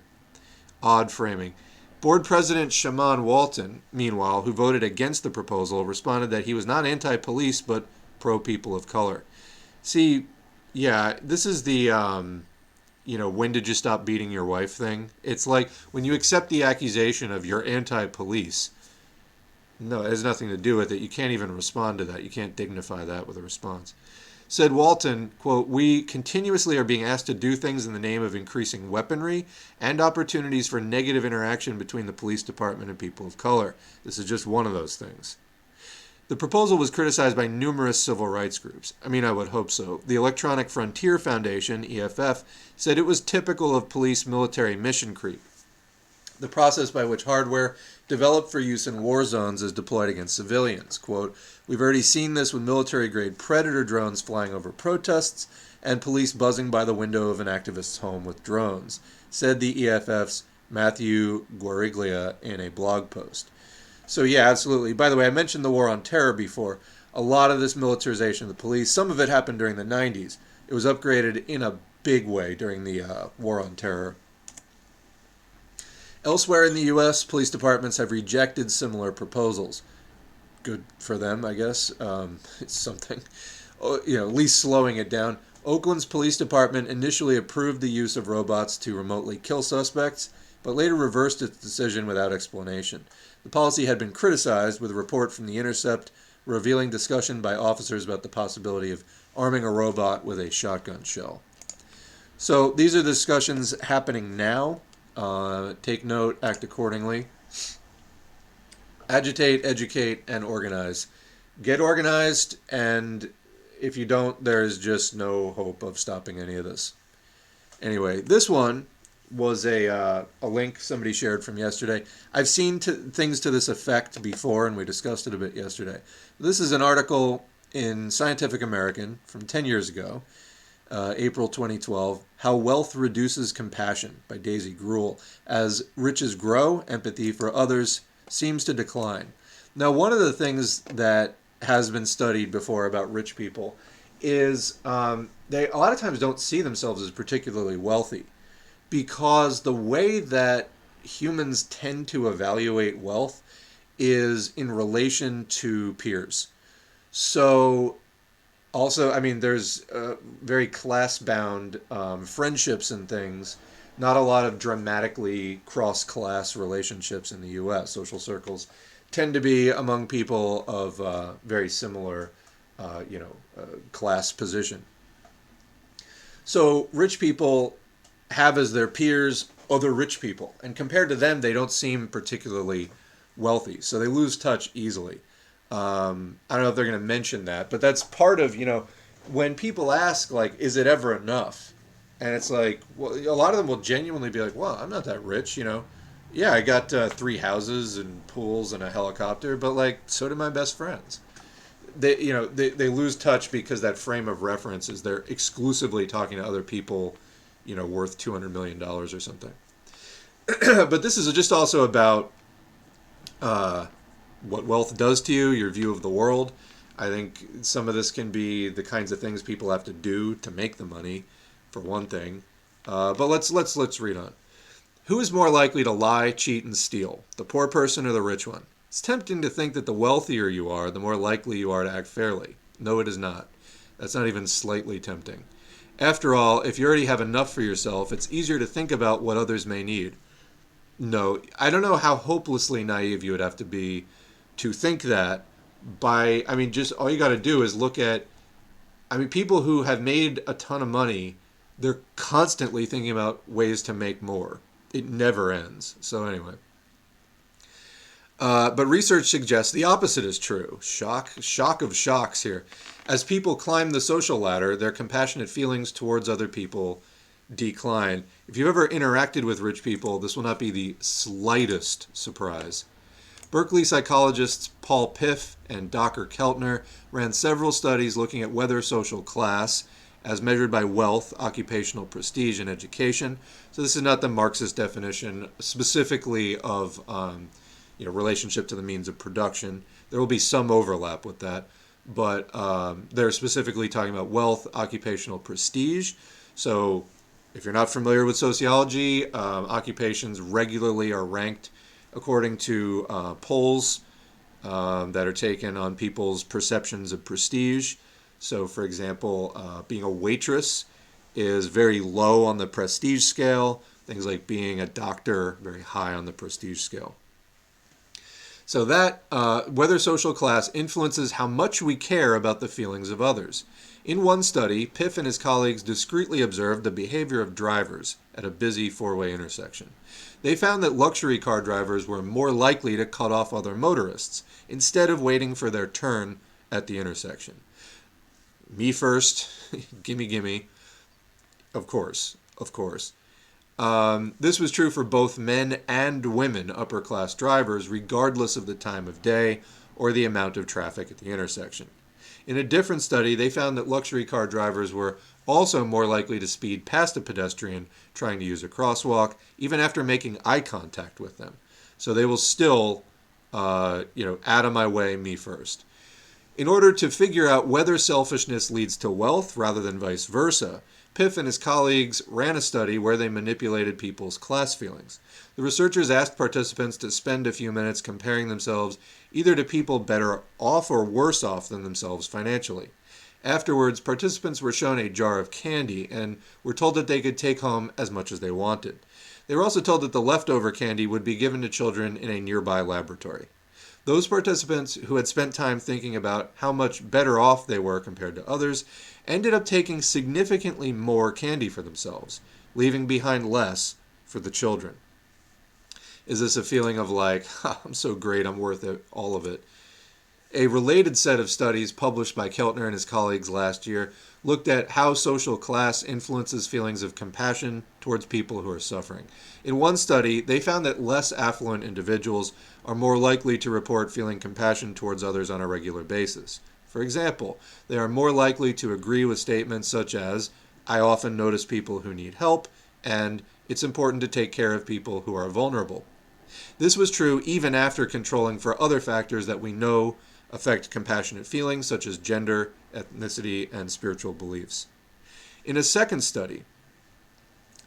odd framing. Board President Shaman Walton, meanwhile, who voted against the proposal, responded that he was not anti-police but pro-people of color. See, yeah, this is the, when did you stop beating your wife thing? It's like when you accept the accusation of you're anti-police, no, it has nothing to do with it. You can't even respond to that. You can't dignify that with a response. Said Walton, quote, we continuously are being asked to do things in the name of increasing weaponry and opportunities for negative interaction between the police department and people of color. This is just one of those things. The proposal was criticized by numerous civil rights groups. I mean, I would hope so. The Electronic Frontier Foundation, EFF, said it was typical of police military mission creep, the process by which hardware developed for use in war zones is deployed against civilians. Quote, we've already seen this with military-grade Predator drones flying over protests and police buzzing by the window of an activist's home with drones, said the EFF's Matthew Guariglia in a blog post. So yeah, absolutely. By the way, I mentioned the war on terror before. a lot of this militarization of the police, some of it happened during the 90s. It was upgraded in a big way during the War on Terror. Elsewhere in the U.S., police departments have rejected similar proposals. Good for them, I guess. It's something, at least slowing it down. Oakland's police department initially approved the use of robots to remotely kill suspects, but later reversed its decision without explanation. The policy had been criticized, with a report from The Intercept revealing discussion by officers about the possibility of arming a robot with a shotgun shell. So these are discussions happening now. Take note, act accordingly. Agitate, educate, and organize. Get organized, and if you don't, there's just no hope of stopping any of this. Anyway, this one was a link somebody shared from yesterday. I've seen things to this effect before, and we discussed it a bit yesterday. This is an article in Scientific American from 10 years ago, April 2012, How Wealth Reduces Compassion by Daisy Gruhl. As riches grow, empathy for others seems to decline. Now, one of the things that has been studied before about rich people is they a lot of times don't see themselves as particularly wealthy, because the way that humans tend to evaluate wealth is in relation to peers. So also, there's very class-bound friendships and things, not a lot of dramatically cross-class relationships in the U.S. Social circles tend to be among people of very similar, class position. So rich people have as their peers other rich people, and compared to them, they don't seem particularly wealthy, so they lose touch easily. I don't know if they're going to mention that, but that's part of, when people ask, like, is it ever enough? And it's like, well, a lot of them will genuinely be like, well, I'm not that rich, Yeah, I got 3 houses and pools and a helicopter, but, like, so do my best friends. They lose touch because that frame of reference is they're exclusively talking to other people, worth $200 million or something. But this is just also about what wealth does to you, your view of the world. I think some of this can be the kinds of things people have to do to make the money, for one thing. But let's read on. Who is more likely to lie, cheat, and steal, the poor person or the rich one? It's tempting to think that the wealthier you are, the more likely you are to act fairly. No, it is not. That's not even slightly tempting. After all, if you already have enough for yourself, it's easier to think about what others may need. No, I don't know how hopelessly naive you would have to be to think that just all you got to do is look at, people who have made a ton of money, they're constantly thinking about ways to make more. It never ends. So anyway. But research suggests the opposite is true. Shock of shocks here. As people climb the social ladder, their compassionate feelings towards other people decline. If you've ever interacted with rich people, this will not be the slightest surprise. Berkeley psychologists Paul Piff and Dr. Keltner ran several studies looking at whether social class, as measured by wealth, occupational prestige, and education. So this is not the Marxist definition specifically of relationship to the means of production. There will be some overlap with that, but they're specifically talking about wealth, occupational prestige. So if you're not familiar with sociology, occupations regularly are ranked according to polls that are taken on people's perceptions of prestige. So, for example, being a waitress is very low on the prestige scale. Things like being a doctor, very high on the prestige scale. So that whether social class influences how much we care about the feelings of others. In one study, Piff and his colleagues discreetly observed the behavior of drivers at a busy four-way intersection. They found that luxury car drivers were more likely to cut off other motorists instead of waiting for their turn at the intersection. Me first, gimme, of course. This was true for both men and women upper-class drivers, regardless of the time of day or the amount of traffic at the intersection. In a different study, they found that luxury car drivers were also more likely to speed past a pedestrian trying to use a crosswalk, even after making eye contact with them. So they will still, out of my way, me first. In order to figure out whether selfishness leads to wealth rather than vice versa, Piff and his colleagues ran a study where they manipulated people's class feelings. The researchers asked participants to spend a few minutes comparing themselves either to people better off or worse off than themselves financially. Afterwards, participants were shown a jar of candy and were told that they could take home as much as they wanted. They were also told that the leftover candy would be given to children in a nearby laboratory. Those participants who had spent time thinking about how much better off they were compared to others ended up taking significantly more candy for themselves, leaving behind less for the children. Is this a feeling of like, I'm so great, I'm worth it, all of it? A related set of studies published by Keltner and his colleagues last year looked at how social class influences feelings of compassion towards people who are suffering. In one study, they found that less affluent individuals are more likely to report feeling compassion towards others on a regular basis. For example, they are more likely to agree with statements such as, "I often notice people who need help," and "It's important to take care of people who are vulnerable." This was true even after controlling for other factors that we know affect compassionate feelings, such as gender, ethnicity, and spiritual beliefs. In a second study,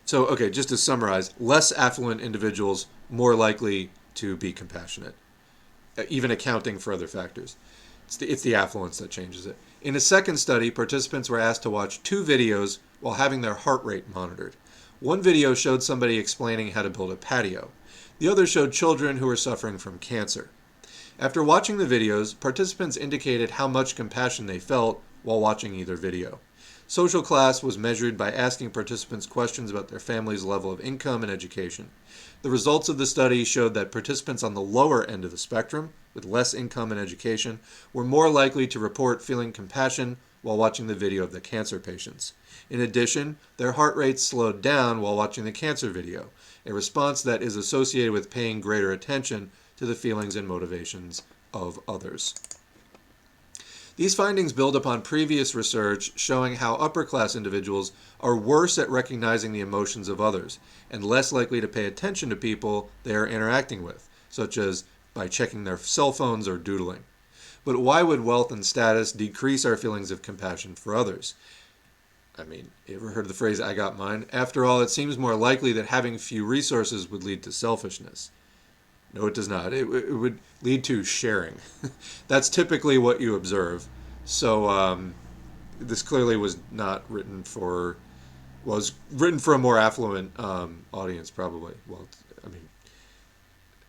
just to summarize, less affluent individuals more likely to be compassionate, even accounting for other factors. It's the affluence that changes it. In a second study, participants were asked to watch 2 videos while having their heart rate monitored. One video showed somebody explaining how to build a patio. The other showed children who were suffering from cancer. After watching the videos, participants indicated how much compassion they felt while watching either video. Social class was measured by asking participants questions about their family's level of income and education. The results of the study showed that participants on the lower end of the spectrum, with less income and education, were more likely to report feeling compassion while watching the video of the cancer patients. In addition, their heart rates slowed down while watching the cancer video, a response that is associated with paying greater attention to the feelings and motivations of others. These findings build upon previous research showing how upper-class individuals are worse at recognizing the emotions of others and less likely to pay attention to people they are interacting with, such as by checking their cell phones or doodling. But why would wealth and status decrease our feelings of compassion for others? You ever heard the phrase, "I got mine"? After all, it seems more likely that having few resources would lead to selfishness. No, it does not. It would lead to sharing. That's typically what you observe. So this clearly was written for a more affluent audience, probably. Well,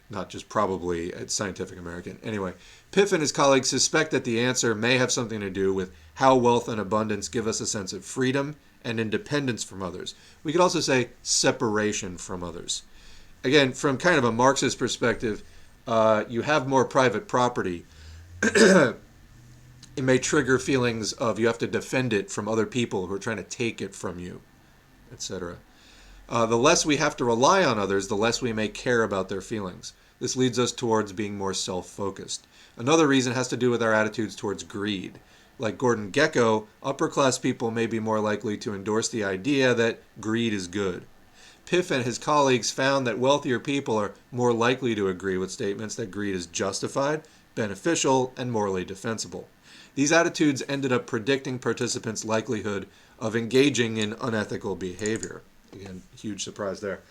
not just probably, it's Scientific American. Anyway, Piff and his colleagues suspect that the answer may have something to do with how wealth and abundance give us a sense of freedom and independence from others. We could also say separation from others. Again, from kind of a Marxist perspective, you have more private property. It may trigger feelings of you have to defend it from other people who are trying to take it from you, etc. The less we have to rely on others, the less we may care about their feelings. This leads us towards being more self-focused. Another reason has to do with our attitudes towards greed. Like Gordon Gekko, upper-class people may be more likely to endorse the idea that greed is good. Piff and his colleagues found that wealthier people are more likely to agree with statements that greed is justified, beneficial, and morally defensible. These attitudes ended up predicting participants' likelihood of engaging in unethical behavior. Again, huge surprise there.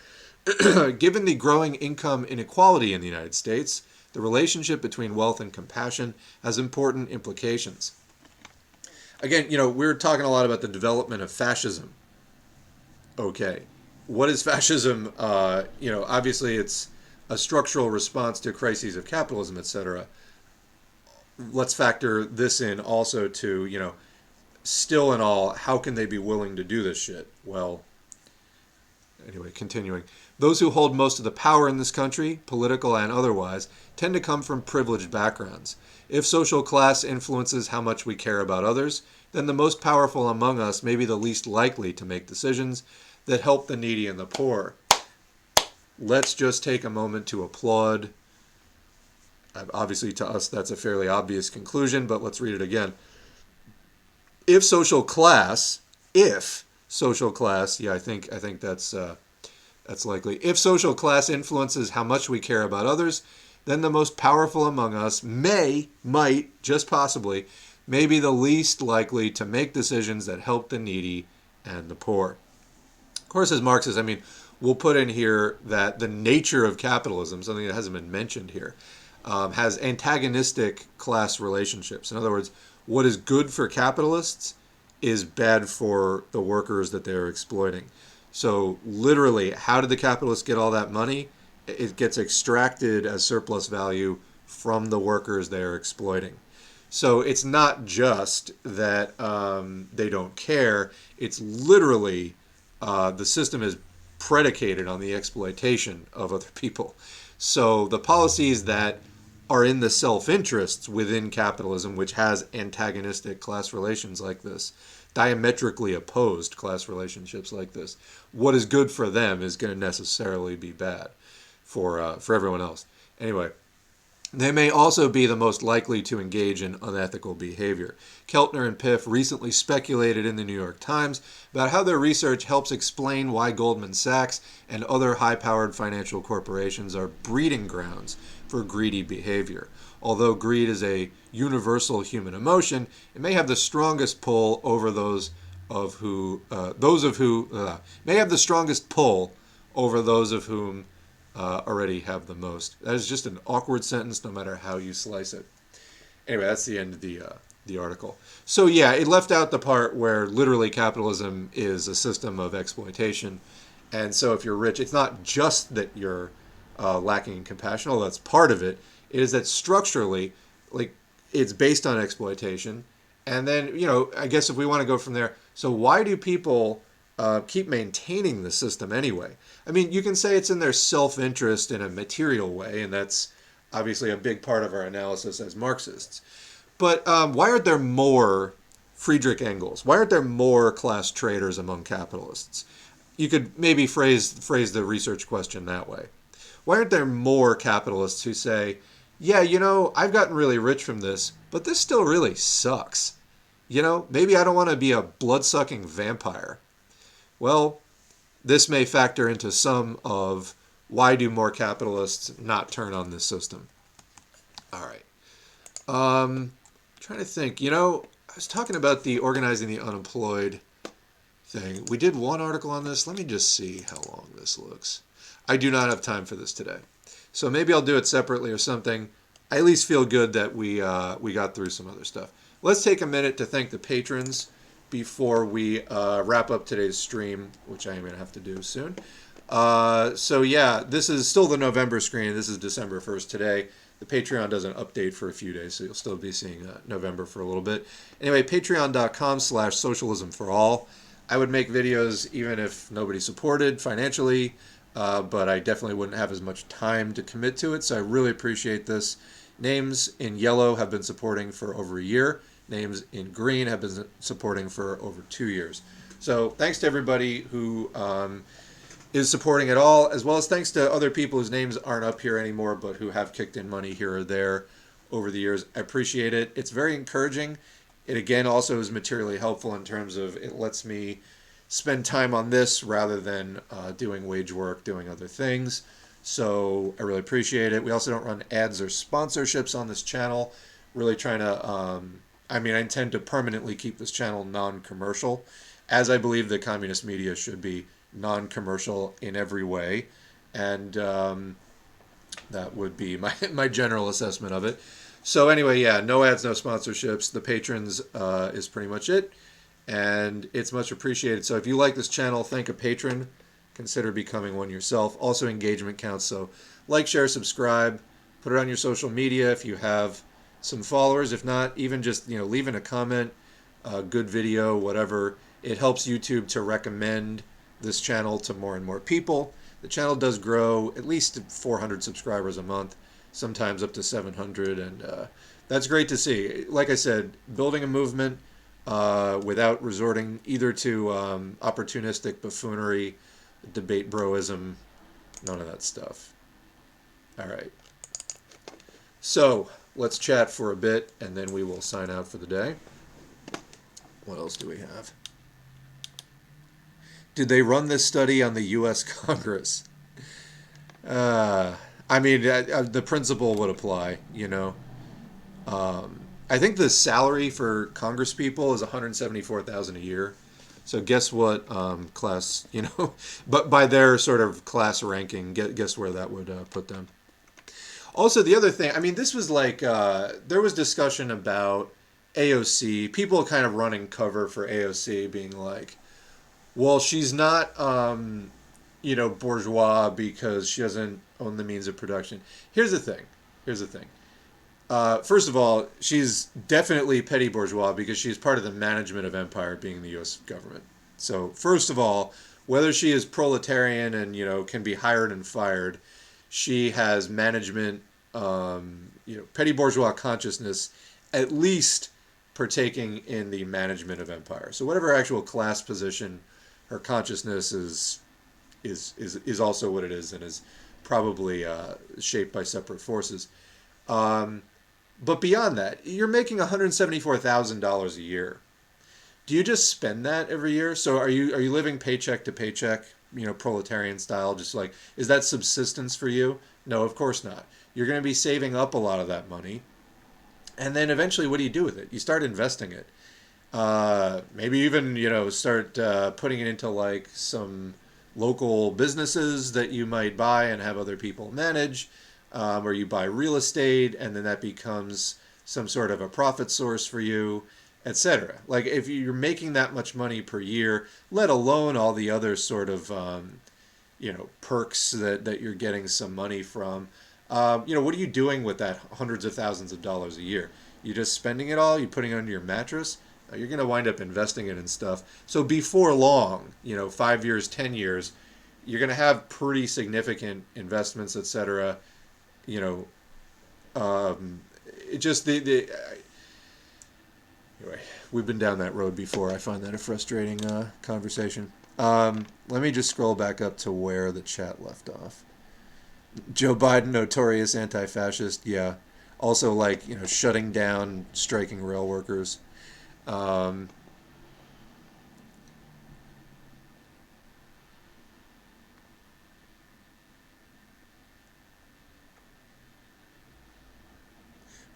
Given the growing income inequality in the United States, the relationship between wealth and compassion has important implications. Again, we're talking a lot about the development of fascism. Okay. What is fascism? Obviously it's a structural response to crises of capitalism, etc. Let's factor this in also to, still and all, how can they be willing to do this shit? Well, anyway, continuing. Those who hold most of the power in this country, political and otherwise, tend to come from privileged backgrounds. If social class influences how much we care about others, then the most powerful among us may be the least likely to make decisions that help the needy and the poor. Let's just take a moment to applaud. Obviously, to us, that's a fairly obvious conclusion, but let's read it again. If social class, yeah, I think that's likely. If social class influences how much we care about others, then the most powerful among us might, just possibly, may be the least likely to make decisions that help the needy and the poor. Of course, as Marxists, I mean, we'll put in here that the nature of capitalism, something that hasn't been mentioned here, has antagonistic class relationships. In other words, what is good for capitalists is bad for the workers that they're exploiting. So literally, how did the capitalists get all that money? It gets extracted as surplus value from the workers they're exploiting. So it's not just that they don't care. It's literally the system is predicated on the exploitation of other people. So the policies that are in the self-interests within capitalism, which has antagonistic class relations like this, diametrically opposed class relationships like this, what is good for them is going to necessarily be bad for everyone else. Anyway, they may also be the most likely to engage in unethical behavior. Keltner and Piff recently speculated in the New York Times about how their research helps explain why Goldman Sachs and other high-powered financial corporations are breeding grounds for greedy behavior. Although greed is a universal human emotion, it may have the strongest pull over those of whom already have the most. That is just an awkward sentence, no matter how you slice it. Anyway, that's the end of the article. So yeah, it left out the part where literally capitalism is a system of exploitation, and so if you're rich, it's not just that you're lacking in compassion, although that's part of it. It is that structurally, like, it's based on exploitation. And then, I guess if we want to go from there, so why do people keep maintaining the system anyway? I mean, you can say it's in their self-interest in a material way, and that's obviously a big part of our analysis as Marxists. But why aren't there more Friedrich Engels? Why aren't there more class traders among capitalists? You could maybe phrase the research question that way. Why aren't there more capitalists who say, yeah, I've gotten really rich from this, but this still really sucks. Maybe I don't want to be a blood-sucking vampire. Well, this may factor into some of why do more capitalists not turn on this system. All right. Trying to think. I was talking about the organizing the unemployed thing. We did one article on this. Let me just see how long this looks. I do not have time for this today. So maybe I'll do it separately or something. I at least feel good that we got through some other stuff. Let's take a minute to thank the patrons before we wrap up today's stream, which I am going to have to do soon. So yeah, this is still the November screen. This is December 1st today. The Patreon doesn't update for a few days, so you'll still be seeing November for a little bit. Anyway, patreon.com/socialismforall. I would make videos even if nobody supported financially, but I definitely wouldn't have as much time to commit to it, so I really appreciate this. Names in yellow have been supporting for over a year. Names in green have been supporting for over 2 years. So thanks to everybody who is supporting it all, as well as thanks to other people whose names aren't up here anymore, but who have kicked in money here or there over the years. I appreciate it. It's very encouraging. It, again, also is materially helpful in terms of it lets me spend time on this rather than doing wage work, doing other things. So I really appreciate it. We also don't run ads or sponsorships on this channel. Really trying to, I intend to permanently keep this channel non-commercial, as I believe the communist media should be non-commercial in every way. And that would be my general assessment of it. So anyway, yeah, no ads, no sponsorships. The patrons is pretty much it. And it's much appreciated. So if you like this channel, thank a patron. Consider becoming one yourself. Also, engagement counts. So like, share, subscribe. Put it on your social media if you have some followers. If not, even just leaving a comment, a good video, whatever. It helps YouTube to recommend this channel to more and more people. The channel does grow at least 400 subscribers a month, sometimes up to 700, and that's great to see. Like I said, building a movement without resorting either to opportunistic buffoonery, debate broism, none of that stuff. All right. So let's chat for a bit, and then we will sign out for the day. What else do we have? Did they run this study on the U.S. Congress? I I mean, the principle would apply, you know. I think the salary for Congress people is 174,000 a year. So guess what class, you know, but by their sort of class ranking, guess where that would put them. Also, the other thing, I mean, this was like there was discussion about AOC, people kind of running cover for AOC, being like, well, she's not, you know, bourgeois because she doesn't own the means of production. Here's the thing. Here's the thing. First of all, she's definitely petty bourgeois because she's part of the management of empire, being the U.S. government. So, first of all, whether she is proletarian and you know can be hired and fired, she has management, you know, petty bourgeois consciousness, at least partaking in the management of empire. So, whatever her actual class position, her consciousness is also what it is and is probably shaped by separate forces. Um, but beyond that, you're making $174,000 a year. Do you just spend that every year? So are you living paycheck to paycheck, you know, proletarian style? Just like, is that subsistence for you? No, of course not. You're going to be saving up a lot of that money, and then eventually, what do you do with it? You start investing it. Maybe even you know start putting it into like some local businesses that you might buy and have other people manage, or you buy real estate and then that becomes some sort of a profit source for you, etc. Like if you're making that much money per year, let alone all the other sort of you know perks that you're getting some money from. You know, what are you doing with that hundreds of thousands of dollars a year? You just spending it all? You putting it under your mattress? You're going to wind up investing it in stuff. So before long, you know, 5 years, 10 years, you're going to have pretty significant investments, etc. You know, it just anyway, we've been down that road before. I find that a frustrating conversation. Let me just scroll back up to where the chat left off. Joe Biden, notorious anti-fascist, yeah. Also, like, you know, shutting down striking rail workers. Um,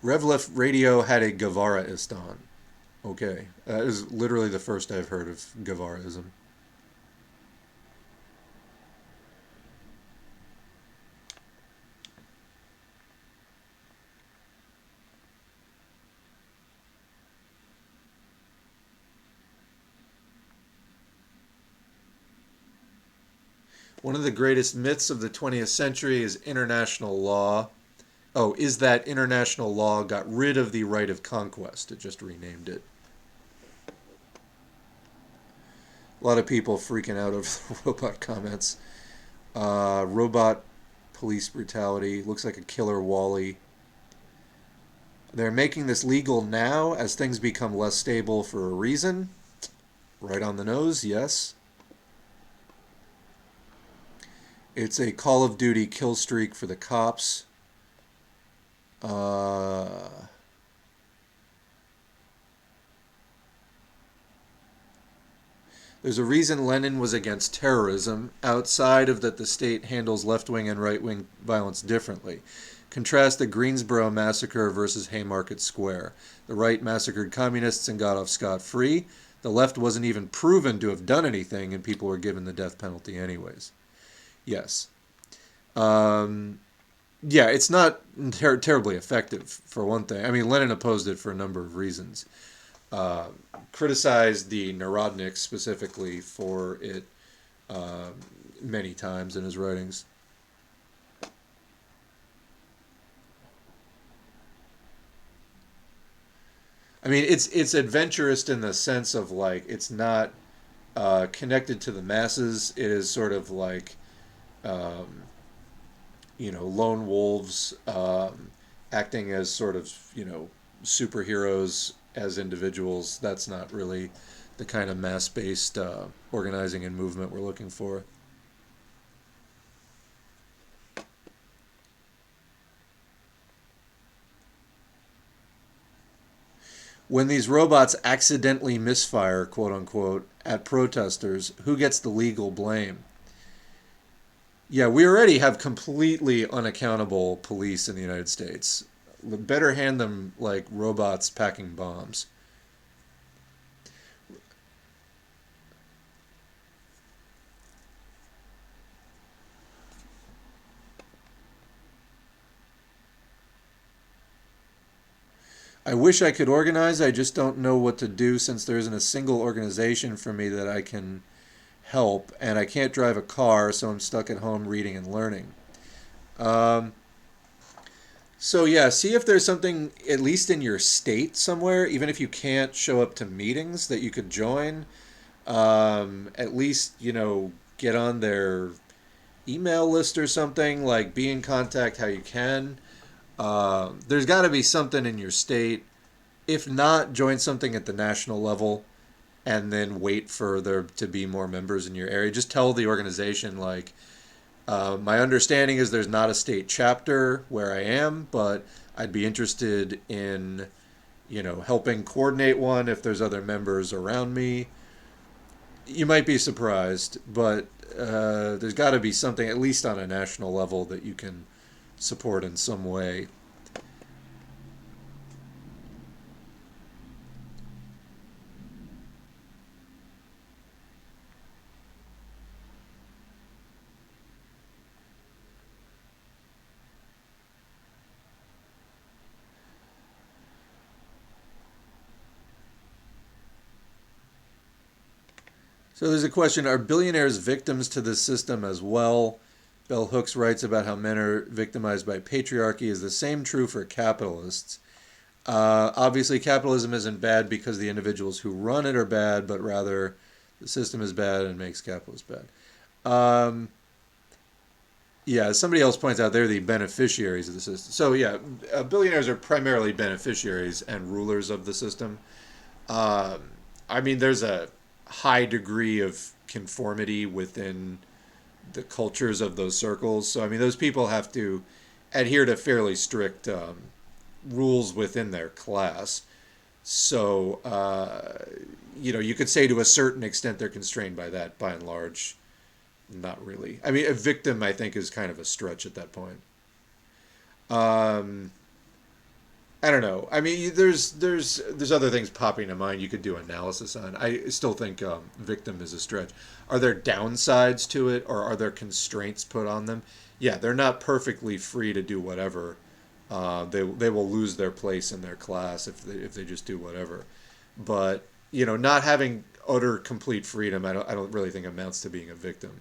Revlef Radio had a Guevaraistan. Okay. That is literally the first I've heard of Guevaraism. One of the greatest myths of the 20th century is international law. Oh, is that international law got rid of the right of conquest. It just renamed it. A lot of people freaking out over the robot comments. Robot police brutality. Looks like a killer Wally. They're making this legal now as things become less stable for a reason. Right on the nose, yes. It's a Call of Duty kill streak for the cops. There's a reason Lenin was against terrorism, outside of that the state handles left-wing and right-wing violence differently. Contrast the Greensboro massacre versus Haymarket Square. The right massacred communists and got off scot-free. The left wasn't even proven to have done anything, and people were given the death penalty anyways. Yes. Yeah, it's not terribly effective, for one thing. I mean, Lenin opposed it for a number of reasons. Uh, Criticized the Narodniks specifically for it uh, many times in his writings. I mean, it's adventurous in the sense of like it's not connected to the masses. It is sort of like um, you know lone wolves acting as sort of you know superheroes as individuals. That's not really the kind of mass-based organizing and movement we're looking for. When these robots accidentally misfire, quote unquote, at protesters, who gets the legal blame? Yeah, we already have completely unaccountable police in the United States. Better hand them like robots packing bombs. I wish I could organize. I just don't know what to do since there isn't a single organization for me that I can help, and I can't drive a car, so I'm stuck at home reading and learning. Um, so yeah, see if there's something at least in your state somewhere, even if you can't show up to meetings that you could join. At least get on their email list or something. Like be in contact how you can. There's got to be something in your state. If not, join something at the national level and then wait for there to be more members in your area. Just tell the organization, like, my understanding is there's not a state chapter where I am, but I'd be interested in, helping coordinate one if there's other members around me. You might be surprised, but there's got to be something, at least on a national level, that you can support in some way. So there's a question: are billionaires victims to this system as well? Bell Hooks writes about how men are victimized by patriarchy. Is the same true for capitalists? Obviously, capitalism isn't bad because the individuals who run it are bad, but rather the system is bad and makes capitalists bad. Um, yeah, as somebody else points out, they're the beneficiaries of the system. So yeah, billionaires are primarily beneficiaries and rulers of the system. Um, I mean, there's a high degree of conformity within the cultures of those circles. So I mean, those people have to adhere to fairly strict rules within their class. So you could say to a certain extent they're constrained by that. By and large, not really. I mean, a victim, I think, is kind of a stretch at that point. Um, I don't know. I mean, there's other things popping to mind you could do analysis on. I still think victim is a stretch. Are there downsides to it, or are there constraints put on them? Yeah, they're not perfectly free to do whatever. They will lose their place in their class if they just do whatever. But not having utter complete freedom, I don't really think amounts to being a victim.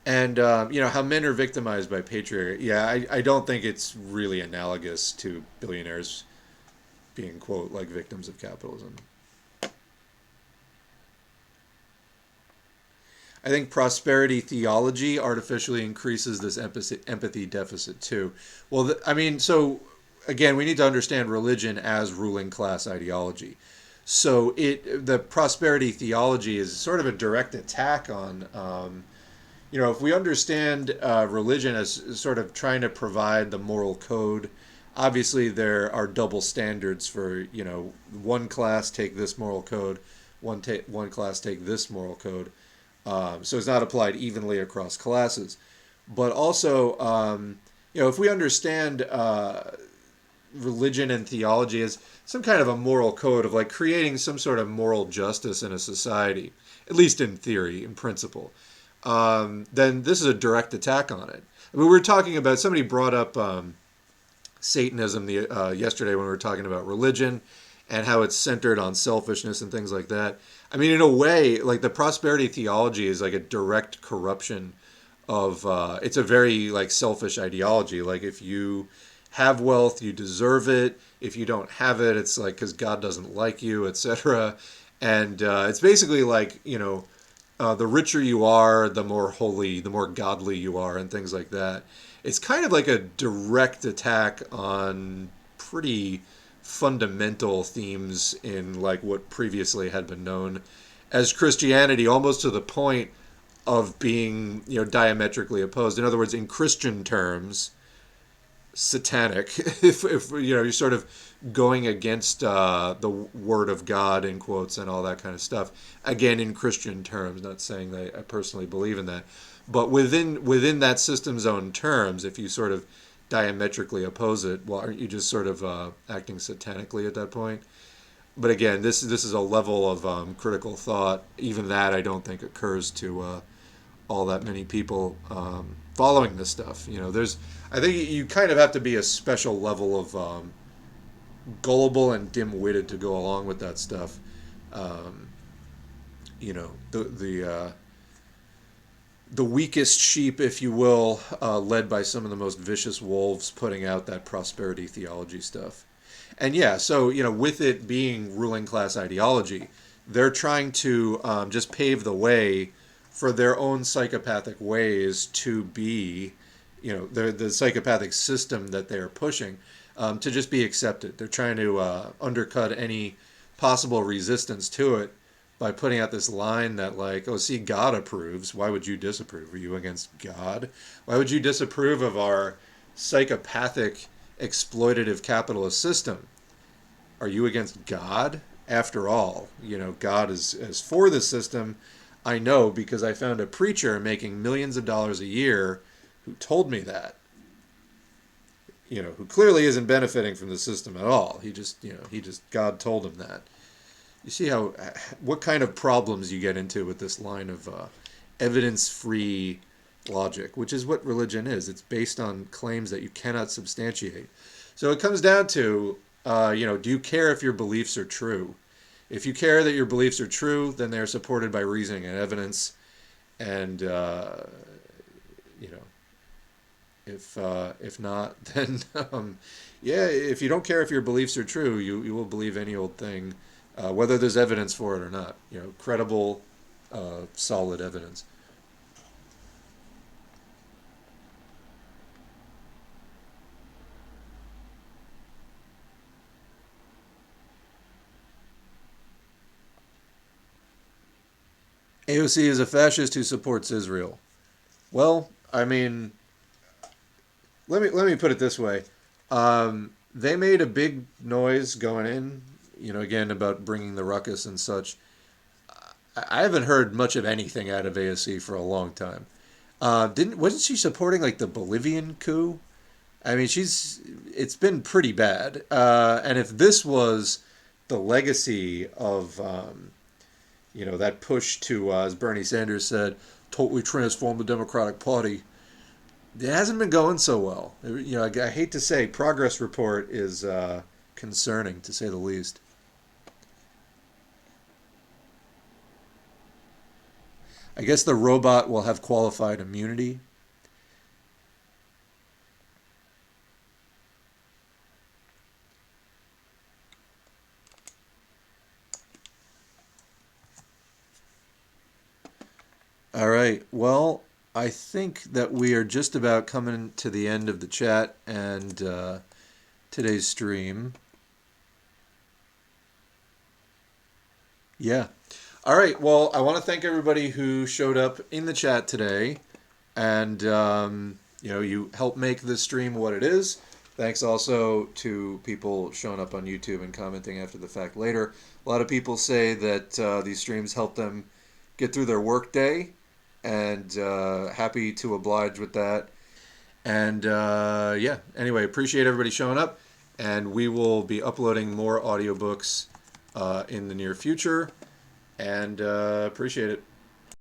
And how men are victimized by patriarchy. Yeah, I don't think it's really analogous to billionaires being quote like victims of capitalism. I think prosperity theology artificially increases this empathy deficit too. Well, I mean, so again, we need to understand religion as ruling class ideology. So the prosperity theology is sort of a direct attack on if we understand religion as sort of trying to provide the moral code, obviously there are double standards for, one class take this moral code, one class take this moral code. So it's not applied evenly across classes. But also, if we understand religion and theology as some kind of a moral code of like creating some sort of moral justice in a society, at least in theory, in principle, then this is a direct attack on it. I mean, we were talking about, somebody brought up Satanism yesterday when we were talking about religion and how it's centered on selfishness and things like that. I mean, in a way, like the prosperity theology is like a direct corruption of, it's a very like selfish ideology. Like if you have wealth, you deserve it. If you don't have it, it's like because God doesn't like you, etc. And it's basically like, the richer you are, the more holy, the more godly you are, and things like that. It's kind of like a direct attack on pretty fundamental themes in like what previously had been known as Christianity, almost to the point of being diametrically opposed. In other words, in Christian terms, satanic if you know you're sort of going against the word of God in quotes and all that kind of stuff. Again, in Christian terms, not saying that I personally believe in that, but within that system's own terms, if you sort of diametrically oppose it, well, aren't you just sort of acting satanically at that point? But again, this is a level of critical thought. Even that I don't think occurs to all that many people following this stuff. You know, I think you kind of have to be a special level of gullible and dim-witted to go along with that stuff. Um, you know, the weakest sheep, if you will, led by some of the most vicious wolves, putting out that prosperity theology stuff. And yeah, so you know, with it being ruling class ideology, they're trying to just pave the way for their own psychopathic ways to be, you know, the psychopathic system that they're pushing to just be accepted. They're trying to undercut any possible resistance to it by putting out this line that, like, oh, see, God approves. Why would you disapprove? Are you against God? Why would you disapprove of our psychopathic, exploitative capitalist system? Are you against God? After all, you know, God is for the system. I know because I found a preacher making millions of dollars a year who told me that. You know, who clearly isn't benefiting from the system at all. God told him that. You see what kind of problems you get into with this line of evidence-free logic, which is what religion is. It's based on claims that you cannot substantiate. So it comes down to, do you care if your beliefs are true? If you care that your beliefs are true, then they're supported by reasoning and evidence. And, if not, then, if you don't care if your beliefs are true, you will believe any old thing, whether there's evidence for it or not. You know, credible, solid evidence. AOC is a fascist who supports Israel. Well, I mean, let me put it this way. They made a big noise going in, again about bringing the ruckus and such. I haven't heard much of anything out of AOC for a long time. Didn't wasn't she supporting like the Bolivian coup? I mean, it's been pretty bad. And if this was the legacy of that push to, as Bernie Sanders said, totally transform the Democratic Party, it hasn't been going so well. I hate to say, progress report is concerning, to say the least. I guess the robot will have qualified immunity. All right. Well, I think that we are just about coming to the end of the chat and today's stream. Yeah. All right. Well, I want to thank everybody who showed up in the chat today, and you helped make this stream what it is. Thanks also to people showing up on YouTube and commenting after the fact later. A lot of people say that these streams help them get through their work day, and happy to oblige with that. And anyway, appreciate everybody showing up, and we will be uploading more audiobooks in the near future, and appreciate it.